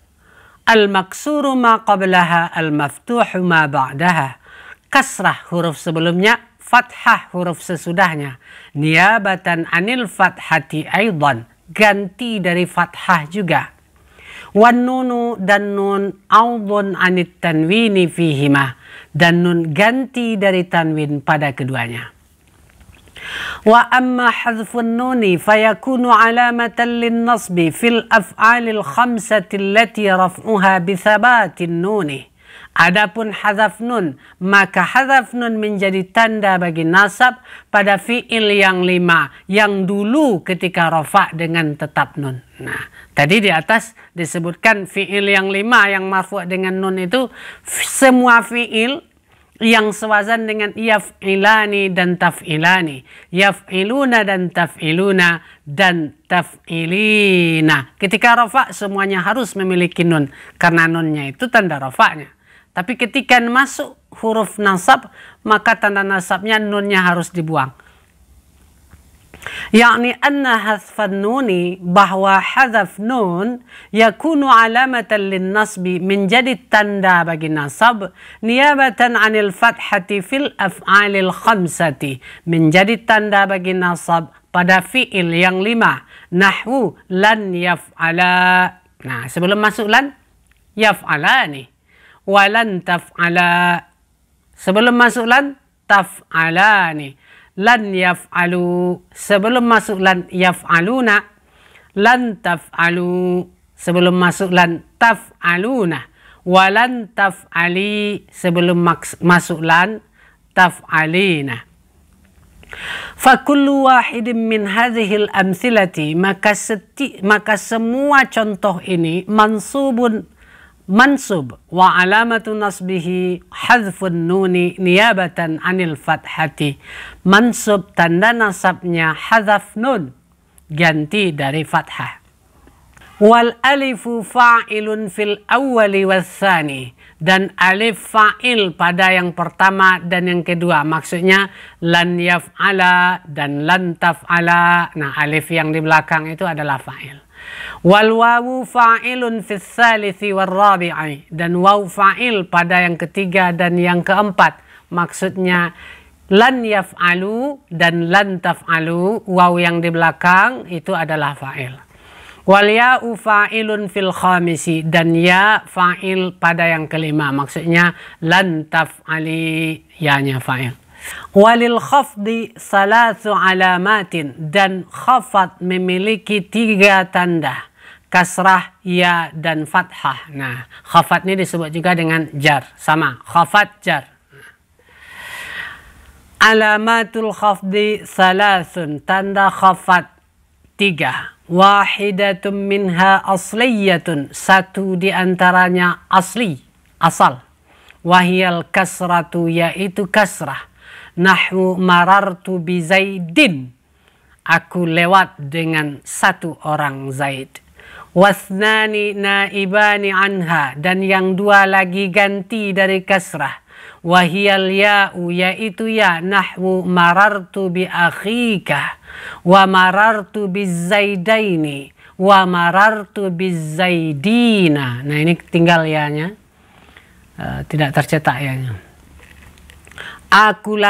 S1: Al-maksuru ma qablaha, al-maftuh ma ba'daha. Kasrah huruf sebelumnya, fathah huruf sesudahnya. Niyabatan anil fathati aidan, ganti dari fathah juga. Wan nunu, dan nun audun anit tanwini fihima, dan nun ganti dari tanwin pada keduanya. Wa amma hadfun nuni fayakunu alamatan lin nasbi fil af'alil khamsati allati raf'uha bi thabatin nuni. Adapun hadzaf nun, maka hadzaf nun menjadi tanda bagi nasab pada fi'il yang 5 yang dulu ketika rafa dengan tetap nun. Nah, tadi di atas disebutkan fi'il yang 5 yang marfu' dengan nun itu semua fi'il yang sewazan dengan yaf'ilani dan taf'ilani, yaf'iluna dan taf'iluna dan taf'ilina. Ketika rafa semuanya harus memiliki nun karena nunnya itu tanda rafa'nya. Tapi ketika masuk huruf nasab, maka tanda nasabnya nunnya harus dibuang. Yakni anna hadfan nuni, bahwa hadaf nun yakunu alamatan lin nasbi, menjadi tanda bagi nasab, niyabatan anil fathati fil af'alil khamsati, menjadi tanda bagi nasab pada fi'il yang 5. Nahwu lan yaf'ala. Nah, sebelum masuk lan, yaf'alani. Walan taf'ala. Sebelum masuk lan, taf'alani. Lan yaf'alu. Sebelum masuk lan, yaf'aluna. Lan taf'alu. Sebelum masuk lan, taf'aluna. Walan taf'ali. Sebelum masuk lan, taf'alina. Fakullu wahidin min hadhil amthilati, maka semua contoh ini mansub wa alamatu nasbihi hadfun nuni niyabatan anil fathati. Mansub tanda nasabnya hadaf nun, ganti dari fathah. Wal alifu fa'ilun fil awwali wathani, dan alif fa'il pada yang pertama dan yang kedua. Maksudnya lan yaf'ala dan lan taf'ala. Nah, alif yang di belakang itu adalah fa'il. Wal wawu fa'ilun fis salithi wal rabi'i, dan waw fa'il pada yang ketiga dan yang keempat. Maksudnya lan yaf'alu dan lan taf'alu, waw yang di belakang itu adalah fa'il. Wal ya'u fa'ilun fil khamisi, dan ya fa'il pada yang kelima. Maksudnya lan taf'ali, ya-nya fa'il. Walil khafdi salatu alamatin, dan khafat memiliki 3 tanda, kasrah, ya, dan fathah. Nah, khafat ini disebut juga dengan jar, sama, khafat, jar. Alamatul khafdi salasun, tanda khafat 3. Wahidatun minha asliyatun, satu di antaranya asli, asal. Wahiyal kasratu, yaitu kasrah. Nahwu marartu bi Zaidin, aku lewat dengan satu orang Zaid. Wasnani naibani anha, dan yang 2 lagi ganti dari kasrah. Wahiyal ya'u, yaitu ya. Nahwu marartu bi akhika, wa marartu bi Zaidaini, wa marartu bi Zaidina. Nah, ini tinggal ya-nya, tidak tercetak ya-nya. Aku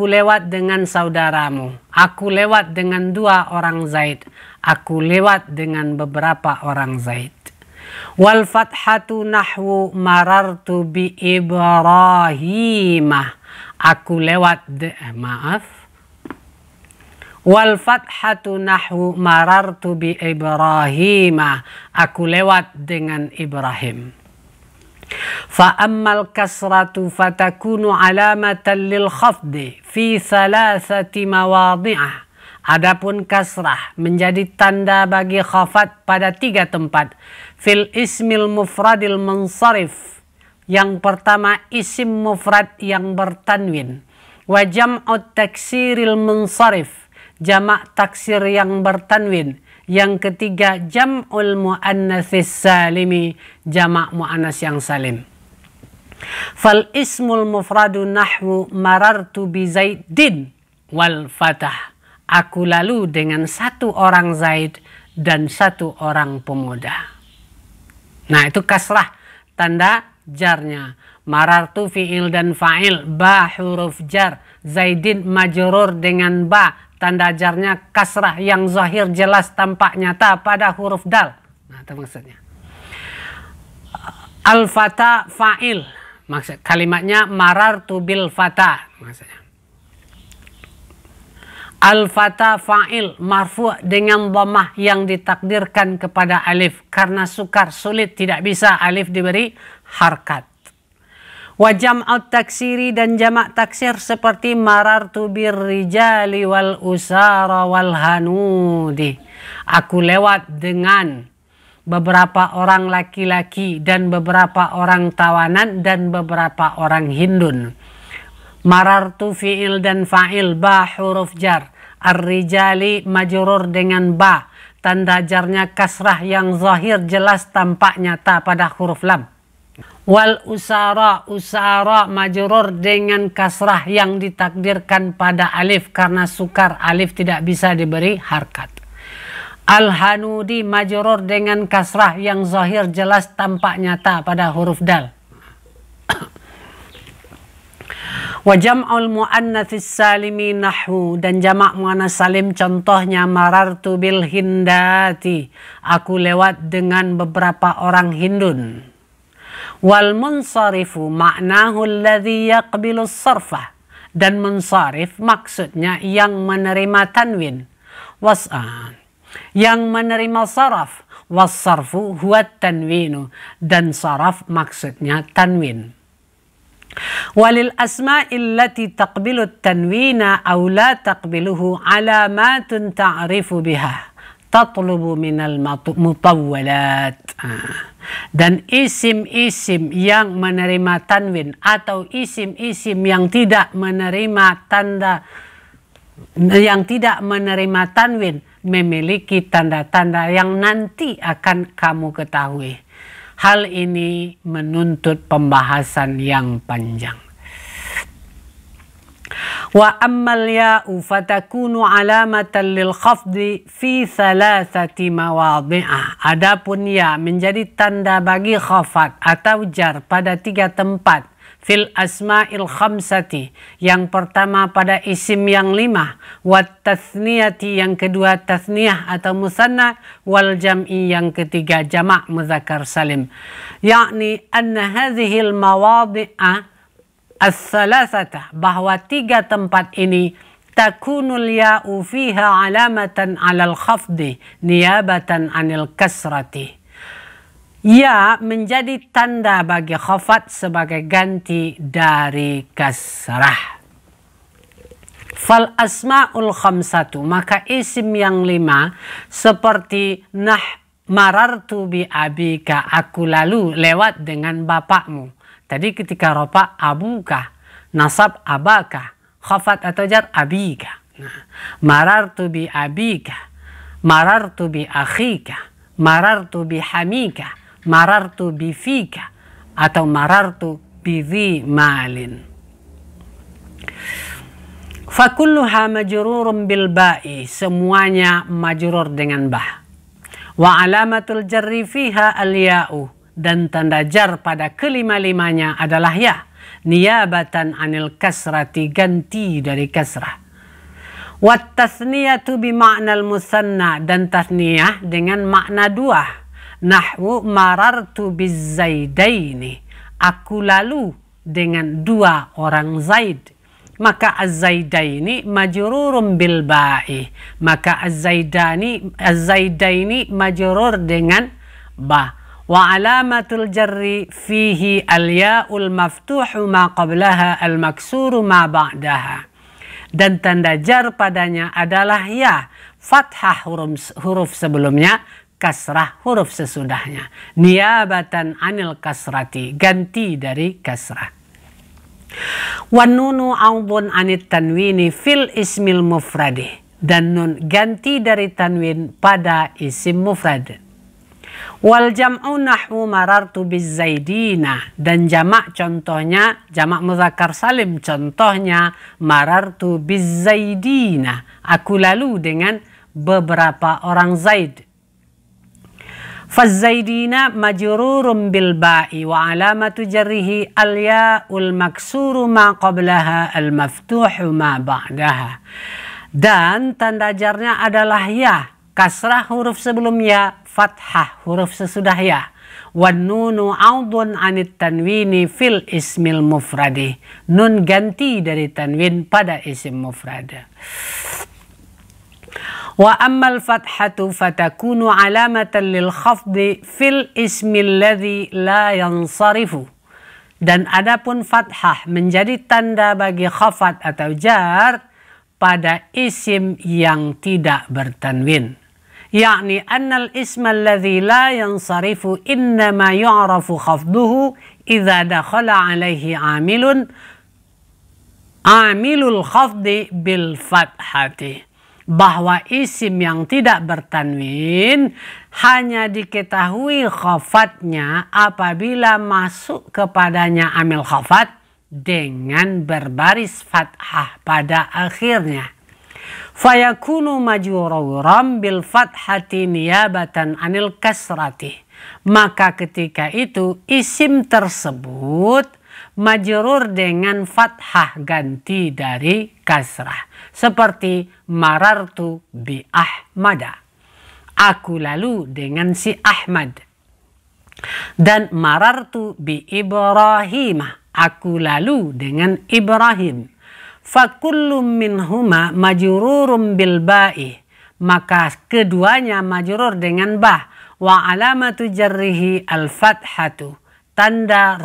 S1: lewat dengan saudaramu. Aku lewat dengan 2 orang Zaid. Aku lewat dengan beberapa orang Zaid. Wal fathatu nahwu marartu bi Ibrahimah. Aku lewat Wal fathatu nahwu marartu bi Ibrahimah. Aku lewat dengan Ibrahim. Fa'ammal kasratu fatakunu alamatan lil khafdi fi 3 mawadhi'ah. Adapun kasrah menjadi tanda bagi khafat pada 3 tempat. Fil ismil mufradil munsharif, yang pertama isim mufrad yang bertanwin. Wa jam'ut taksiril munsharif, jamak taksir yang bertanwin. Yang ketiga jam'ul muannatsis salimi, jamak muannas yang salim. Fal ismul mufradu nahwu marartu bi Zaidin wal fatah. Aku lalu dengan 1 orang Zaid dan 1 orang pemuda. Nah, itu kasrah, tanda jarnya. Marartu fi'il dan fa'il, ba huruf jar. Zaidin majrur dengan ba, tanda jarnya kasrah yang zahir jelas tampak nyata pada huruf dal. Nah, itu maksudnya. Al-fata fa'il, maksud kalimatnya marartu bil fata, maksudnya. Al-fata fa'il marfu' dengan dhammah yang ditakdirkan kepada alif karena sukar, sulit, tidak bisa alif diberi harkat. Wa jam'ut taksiri dan jamak taksir seperti marartu birrijali wal usara wal hanudi. Aku lewat dengan beberapa orang laki-laki dan beberapa orang tawanan dan beberapa orang hindun. Marartu fi'il dan fa'il, ba huruf jar. Ar-rijali majrur dengan ba. Tanda jarnya kasrah yang zahir jelas tampak nyata pada huruf lam. Wal usara, usara majrur dengan kasrah yang ditakdirkan pada alif karena sukar alif tidak bisa diberi harkat. Al-hanudi majrur dengan kasrah yang zahir jelas tampak nyata pada huruf dal. Wa jam'ul muannatsis salimi nahwu, dan jamak muannas salim contohnya marartu bil hindati, aku lewat dengan beberapa orang hindun. Wal munsarifu ma'nahu alladhi yaqbilu sarfa, dan munsarif maksudnya yang menerima tanwin. Yang menerima saraf. Wassarfu huwa tanwinu, dan saraf maksudnya tanwin. Walil asma'il lati taqbilu tanwina aw la taqbiluhu alamatun ta'rifu biha tatlubu minal mutawwalat. Dan isim-isim yang menerima tanwin atau isim-isim yang tidak menerima tanwin memiliki tanda-tanda yang nanti akan kamu ketahui. Hal ini menuntut pembahasan yang panjang. Wa ammal ya'u fatakunu alamatan lil khafdi fi thalathati mawadhi'ah. Adapun ya menjadi tanda bagi khafat atau jar pada 3 tempat. Fil asma'il khamsati, yang pertama pada isim yang 5, wat tathniyati yang kedua tathniyah atau musanna, wal jam'i yang ketiga jamak muzakkar salim. Yakni anna hadhil mawadhi'a as-salasata, bahwa 3 tempat ini takunul ya'u fiha alamatan 'alal khafdi niyabatan 'anil kasrati. Ya menjadi tanda bagi khafat sebagai ganti dari kasrah. Fal asma'ul khamsatu, maka isim yang 5 seperti marartu bi abika, aku lalu lewat dengan bapakmu. Tadi ketika rofa abuka, nasab abaka, khafat atau jar abika. Marartu bi abika, marartu bi akhika, marartu bi hamika, marartu bifika, atau marartu bidhi malin. Fakulluha majrurun bil ba'i, semuanya majrur dengan ba. Wa alamatul jarri fiha al ya'u, dan tanda jar pada kelima-limanya adalah ya. Niyabatan anil kasrati, ganti dari kasrah. Wat tasniyatu bi ma'nal musanna, dan tasniyah dengan makna 2. Nahwu marartu bizzaidaini, aku lalu dengan 2 orang Zaid. Maka az-zaidaini majrurun bil ba'i, maka az-zaidaini majrur dengan ba. Wa alamatul jarri fihi al-ya'ul maftuhu ma qablaha al-maksuru ma ba'daha, dan tanda jar padanya adalah ya, fathah huruf sebelumnya, kasrah huruf sesudahnya. Niyabatan anil kasrati, ganti dari kasrah. Wan nunu audun anit tanwini fil ismil mufradi, dan nun ganti dari tanwin pada isim mufrad. Wal jam'u nahwu marartu bizzaidina, dan jamak contohnya jamak muzakkar salim contohnya marartu bizzaidina, aku lalu dengan beberapa orang Zaid. Fazzaidina majrurun bil ba'i wa alamatu jarrihi al ya'ul maksuru ma qablaha al maftuhu ma ba'daha, dan tanda jarnya adalah ya, kasrah huruf sebelum ya, fathah huruf sesudah ya. Wan nunu audun anit tanwini fil ismil mufradi, nun ganti dari tanwin pada isim mufrad. Wa ammal fathatu fatakunu alamatan lil khafdi fil ismi alladhi la yansarifu, Dan adapun fathah menjadi tanda bagi khafat atau jar pada isim yang tidak bertanwin. Yakni annal isma alladhi la yansarifu innama yu'rafu khafduhu idza dakhala alaihi amilul khafdi bil fathati. Bahwa isim yang tidak bertanwin hanya diketahui khafatnya apabila masuk kepadanya amil khafat dengan berbaris fathah pada akhirnya. Fayakunu majruran bil fathati niyabatan anil kasrati. Maka ketika itu isim tersebut majrur dengan fathah ganti dari kasrah. Seperti marartu bi Ahmada. Aku lalu dengan si Ahmad. Dan marartu bi Ibrahimah. Aku lalu dengan Ibrahim. Fakullum minhuma majrurum bil ba'i. Maka keduanya majrur dengan bah. Wa alamatu jarrihi al-fathatu. Tanda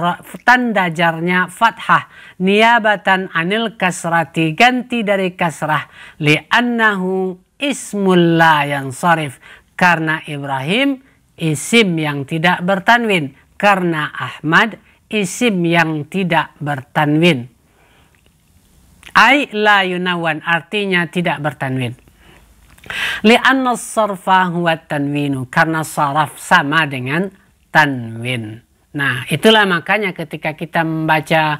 S1: jarnya fathah niyabatan anil kasrati ganti dari kasrah li'annahu ismul la yansarif karena Ibrahim isim yang tidak bertanwin, karena Ahmad isim yang tidak bertanwin. Ai la yunawan artinya tidak bertanwin. Li'anna as-sarfa huwa tanwinu karena saraf sama dengan tanwin. Nah, itulah makanya ketika kita membaca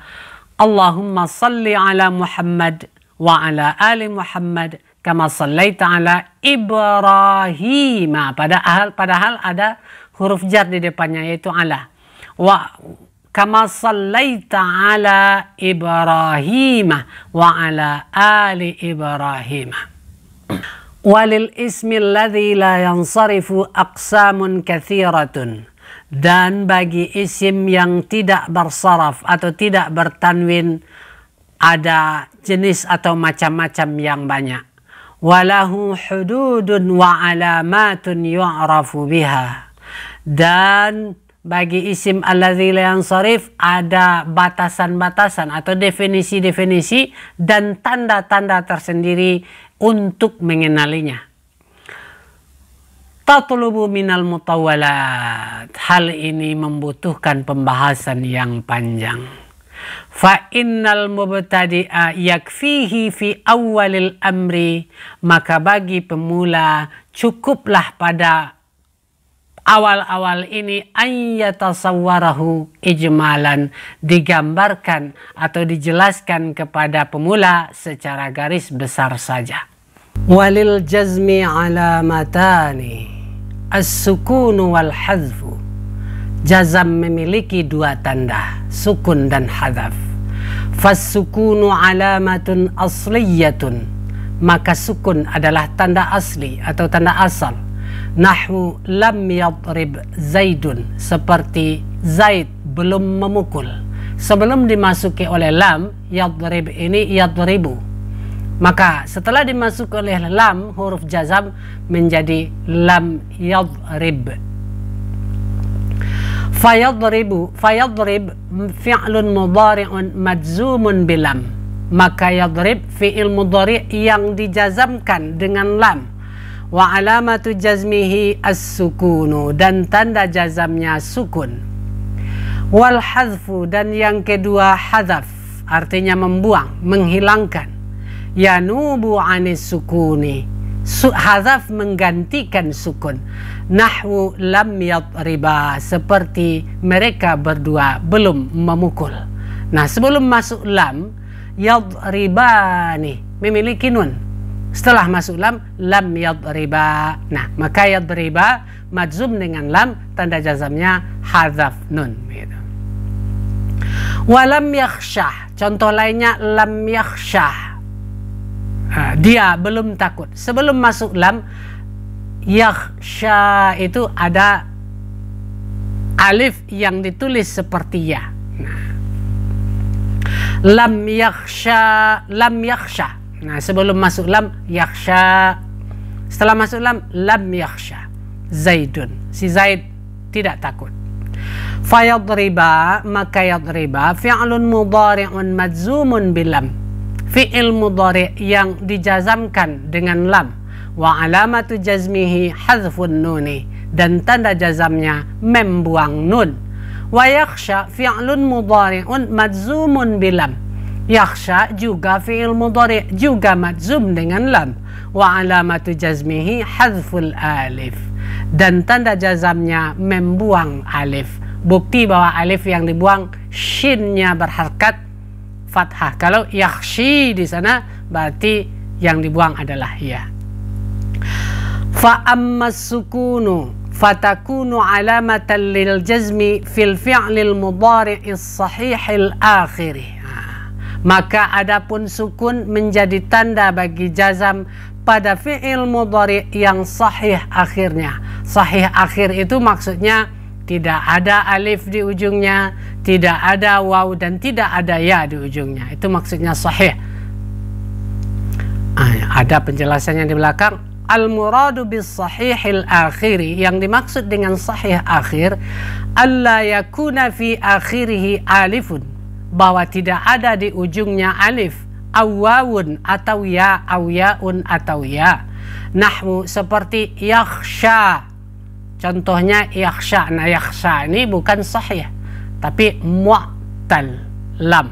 S1: Allahumma salli ala Muhammad wa ala ali Muhammad kama sallaita ala Ibrahim. Padahal ada huruf jar di depannya yaitu ala. Wa kama sallaita ala Ibrahim wa ala ali Ibrahim. Walil ismi alladhi la yansarifu aqsamun kathiratun. Dan bagi isim yang tidak bersaraf atau tidak bertanwin ada jenis atau macam-macam yang banyak. Walahu hududun wa alamatun yu'rafu biha. Dan bagi isim alladzi la yansarif ada batasan-batasan atau definisi-definisi dan tanda-tanda tersendiri untuk mengenalinya. Tatlubu minal mutawwalat. Hal ini membutuhkan pembahasan yang panjang. Fa innal mubtadi'a yakfihi fi awalil amri. Maka bagi pemula cukuplah pada awal-awal ini ayyatasawwarahu ijmalan. Digambarkan atau dijelaskan kepada pemula secara garis besar saja. Walil jazmi alamatani. As-sukunu wal hadfu. Jazam memiliki dua tanda, sukun dan hadaf. Fas-sukunu alamatun asliyatun. Maka sukun adalah tanda asli atau tanda asal. Nahwu lam yadrib Zaidun. Seperti Zaid belum memukul. Sebelum dimasuki oleh lam, yadrib ini yadribu. Maka setelah dimasuk oleh lam, huruf jazam menjadi lam yadrib. Fayadrib fi'lun mudhari'un majzumun bilam. Maka yadrib fi'il mudhari' yang dijazamkan dengan lam. Wa alamatu jazmihi as-sukunu. Dan tanda jazamnya sukun. Wal hadfu. Dan yang kedua hadaf. Artinya membuang, menghilangkan. Yanubu anis sukuni. Hadaf menggantikan sukun. Nahwu lam yadriba. Seperti mereka berdua belum memukul. Nah, sebelum masuk lam, yadribani memiliki nun. Setelah masuk lam yadriba. Nah, maka yadriba majzum dengan lam, tanda jazamnya hadaf nun. Walam yakhshah. Contoh lainnya lam yakhshah. Dia belum takut. Sebelum masuk lam, yakhsha itu ada alif yang ditulis seperti ya. Lam yakhsha. Nah, sebelum masuk lam, yakhsha. Setelah masuk lam yakhsha. Zaidun. Si Zaid tidak takut. Fayadriba, maka yadriba fi'lun mudhari'un majzumun bilam. Fi'il mudhari' yang dijazamkan dengan lam. Wa alamatu jazmihi hadfun nuni, dan tanda jazamnya membuang nun. Wa yakhsha fi'lun mudhari'un majzumun bilam. Yakhsha juga fi'il mudhari' juga majzum dengan lam. Wa alamatu jazmihi hadful alif, dan tanda jazamnya membuang alif. Bukti bahwa alif yang dibuang shinnya berharkat fathah. Kalau yakhshi di sana berarti yang dibuang adalah ya. Fa amma sukunu fatakunu alamatan lil jazmi fil fi'lil mudhari'is sahihil akhiri. Maka adapun sukun menjadi tanda bagi jazam pada fi'il mudhari' yang sahih akhirnya. Sahih akhir itu maksudnya tidak ada alif di ujungnya, tidak ada waw, dan tidak ada ya di ujungnya. Itu maksudnya sahih. Ada penjelasannya di belakang. Al-muradu bis sahihil akhiri, yang dimaksud dengan sahih akhir, alla yakuna fi akhirihi alifun, bahwa tidak ada di ujungnya alif, awawun atau ya, awyaun atau ya. Nahwu seperti yakhsha. Contohnya yakhsha. Nah, yakhsha ini bukan sahih, tapi mu'tal lam.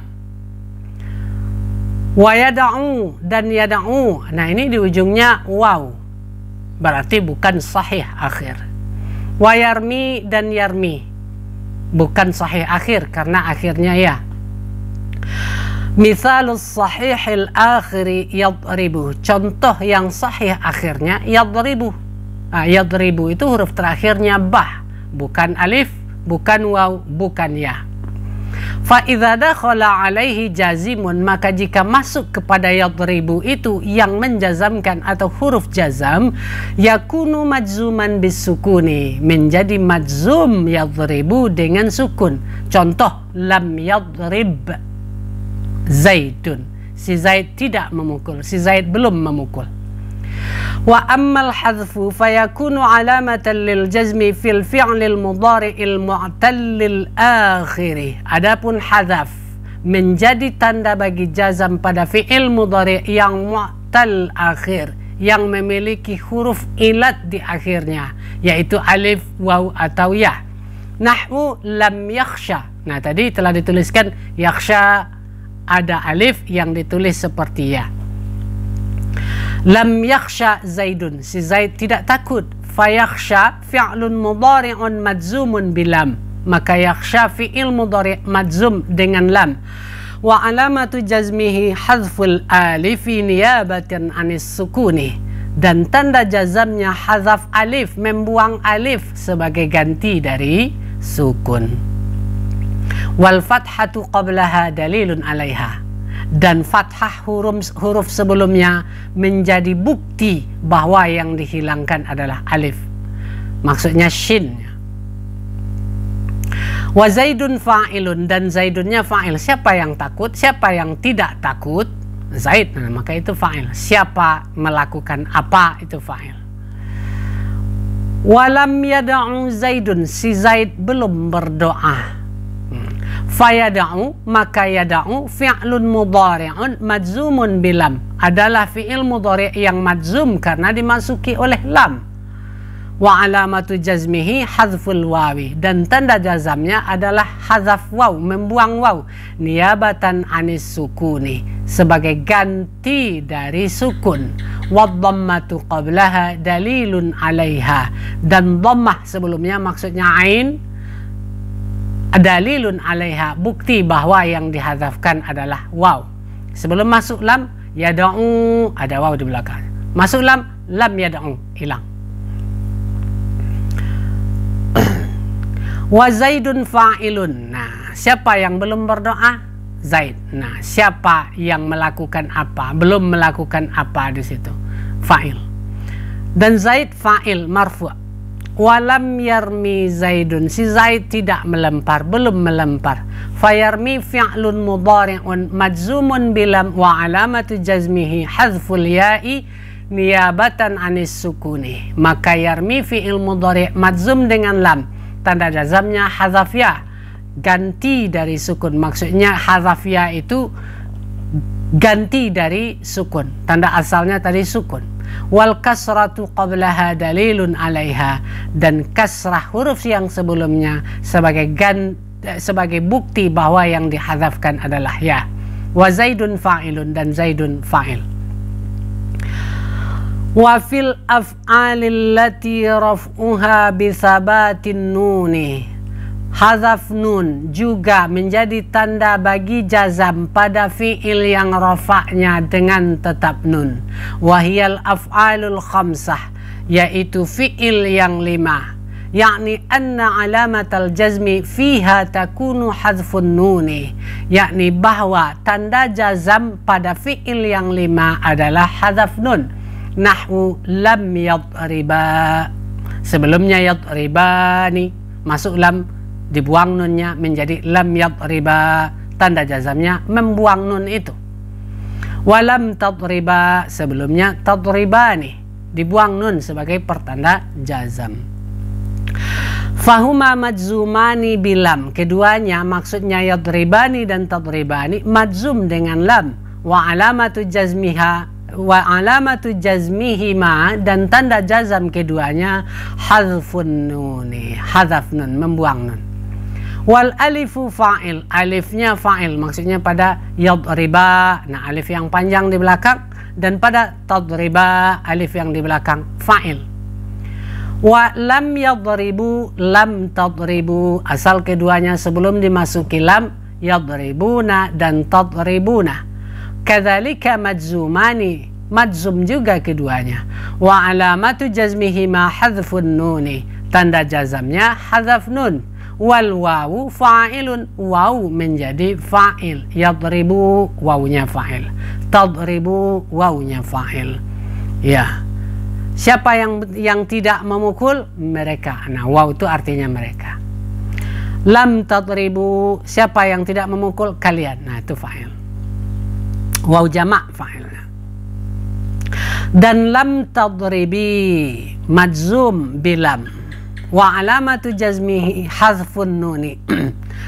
S1: Wa yada'u, dan yada'u. Nah, ini di ujungnya waw, berarti bukan sahih akhir. Wa yarmi, dan yarmi, bukan sahih akhir karena akhirnya ya. Mithalus sahihil akhiri yadribu, contoh yang sahih akhirnya yadribu. Yadribu itu huruf terakhirnya bah, bukan alif, bukan waw, bukan ya. Fa idza dakhala alaihi jazimun, maka jika masuk kepada yadribu itu yang menjazamkan atau huruf jazam, yakunu majzuman bisukuni, menjadi majzum yadribu dengan sukun. Contoh lam yadrib Zaidun, si Zaid tidak memukul, si Zaid belum memukul. Wa ammal hadfu fayakunu alamatan lil jazmi fil fi'lil mudhari'il mu'tallil akhiri. Adapun hadaf menjadi tanda bagi jazam pada fi'il mudhari' yang mu'tal akhir, yang memiliki huruf ilat di akhirnya, yaitu alif, waw atau ya. Nahwu lam yakhsha. Nah, tadi telah dituliskan yakhsha, ada alif yang ditulis seperti ya. Lam yakhsha Zaidun, si Zaid tidak takut. Fayakhsha fi'lun mudhari'un majzumun bilam, maka yakhsha fi'il mudhari' majzum dengan lam. Wa alamatu jazmihi hadful alifi niyabatan anis sukuni, dan tanda jazamnya hazaf alif, membuang alif sebagai ganti dari sukun. Wal fathatu qablaha dalilun alaiha, dan fathah huruf sebelumnya menjadi bukti bahwa yang dihilangkan adalah alif, maksudnya shin. Wa Zaidun fa'ilun, dan Zaidunnya fa'il. Siapa yang takut, siapa yang tidak takut? Zaid. Nah, maka itu fa'il. Siapa melakukan apa, itu fa'il. Walam yada'u Zaidun, si Zaid belum berdoa. Fayada'u, maka yada'u fi'lun mudhari'un majzumun bilam, adalah fi'il mudhari' yang majzum karena dimasuki oleh lam. Wa alamatu jazmihi hadful wawi, dan tanda jazamnya adalah hazaf waw, membuang waw, niyabatan anis sukuni, sebagai ganti dari sukun. Wa dhammatu qablaha dalilun alaiha, dan dhammah sebelumnya maksudnya ain, dalilun alaiha, bukti bahwa yang dihadzafkan adalah waw. Sebelum masuk lam, yada'u, ada waw di belakang. Masuk lam, lam yada'u, hilang. Wa Zaidun fa'ilun. Nah, siapa yang belum berdoa? Zaid. Nah, siapa yang melakukan apa? Belum melakukan apa di situ? Fa'il. Dan Zaid fa'il marfu'. Walam yarmi Zaidun, si Zaid tidak melempar, belum melempar. Fayarmi fi'lun mudhari'un majzumun bilam, wa alamatu jazmihi hadful ya'i niyabatan anis sukuni, maka yarmi fi'il mudhari' majzum dengan lam, tanda jazamnya hadzaf ya, ganti dari sukun. Maksudnya hadzaf ya itu ganti dari sukun, tanda asalnya tadi sukun. Wal kasratu qablaha dalilun alaiha, dan kasrah huruf yang sebelumnya sebagai bukti bahwa yang dihadzafkan adalah ya. Wa zaidun fa'ilun, dan zaidun fa'il. Wa fil af'alil lati raf'uha bi thabatin nuni, hadzaf nun juga menjadi tanda bagi jazam pada fi'il yang rafa'nya dengan tetap nun. Wahiyal af'alul khamsah, yaitu fi'il yang 5. Yakni anna alamatal jazmi fiha takunu hadzfun nuni, yakni bahwa tanda jazam pada fi'il yang 5 adalah hadzaf nun. Nahwu lam yadriba, sebelumnya yadribani, masuk lam, dibuang nunnya menjadi lam yadriba, tanda jazamnya membuang nun itu. Walam tadriba, sebelumnya tadribani, dibuang nun sebagai pertanda jazam. Fahuma majzumani bilam, keduanya maksudnya yadribani dan tadribani majzum dengan lam. Wa alamatu jazmihima, dan tanda jazam keduanya hadzfun nuni, hadzaf nun, membuang nun. Wal alifu fa'il, alifnya fa'il, maksudnya pada yadriba, nah alif yang panjang di belakang, dan pada tadriba alif yang di belakang fa'il. Wa lam yadribu, lam tadribu, asal keduanya sebelum dimasuki lam, yadribuna dan tadribuna. Kadzalika majzumani, majzum juga keduanya. Wa alamatu jazmihima hadzfun nuni, tanda jazamnya hadzaf nun. Wal wawu fa'ilun, waw menjadi fa'il. Yadribu, wawunya fa'il. Tadribu, wawunya fa'il. Ya. Siapa yang tidak memukul? Mereka. Nah, waw itu artinya mereka. Lam tadribu, siapa yang tidak memukul? Kalian. Nah, itu fa'il. Waw jamak fa'ilnya. Dan lam tadribi majzum bilam. Wa alamatu jazmihi hadzfun nuni,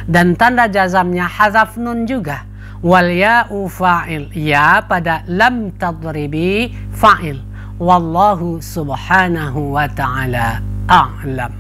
S1: dan tanda jazamnya hadzaf nun juga. Wal ya'u fa'il, ya pada lam tadribi fa'il. Wallahu subhanahu wa ta'ala a'lam.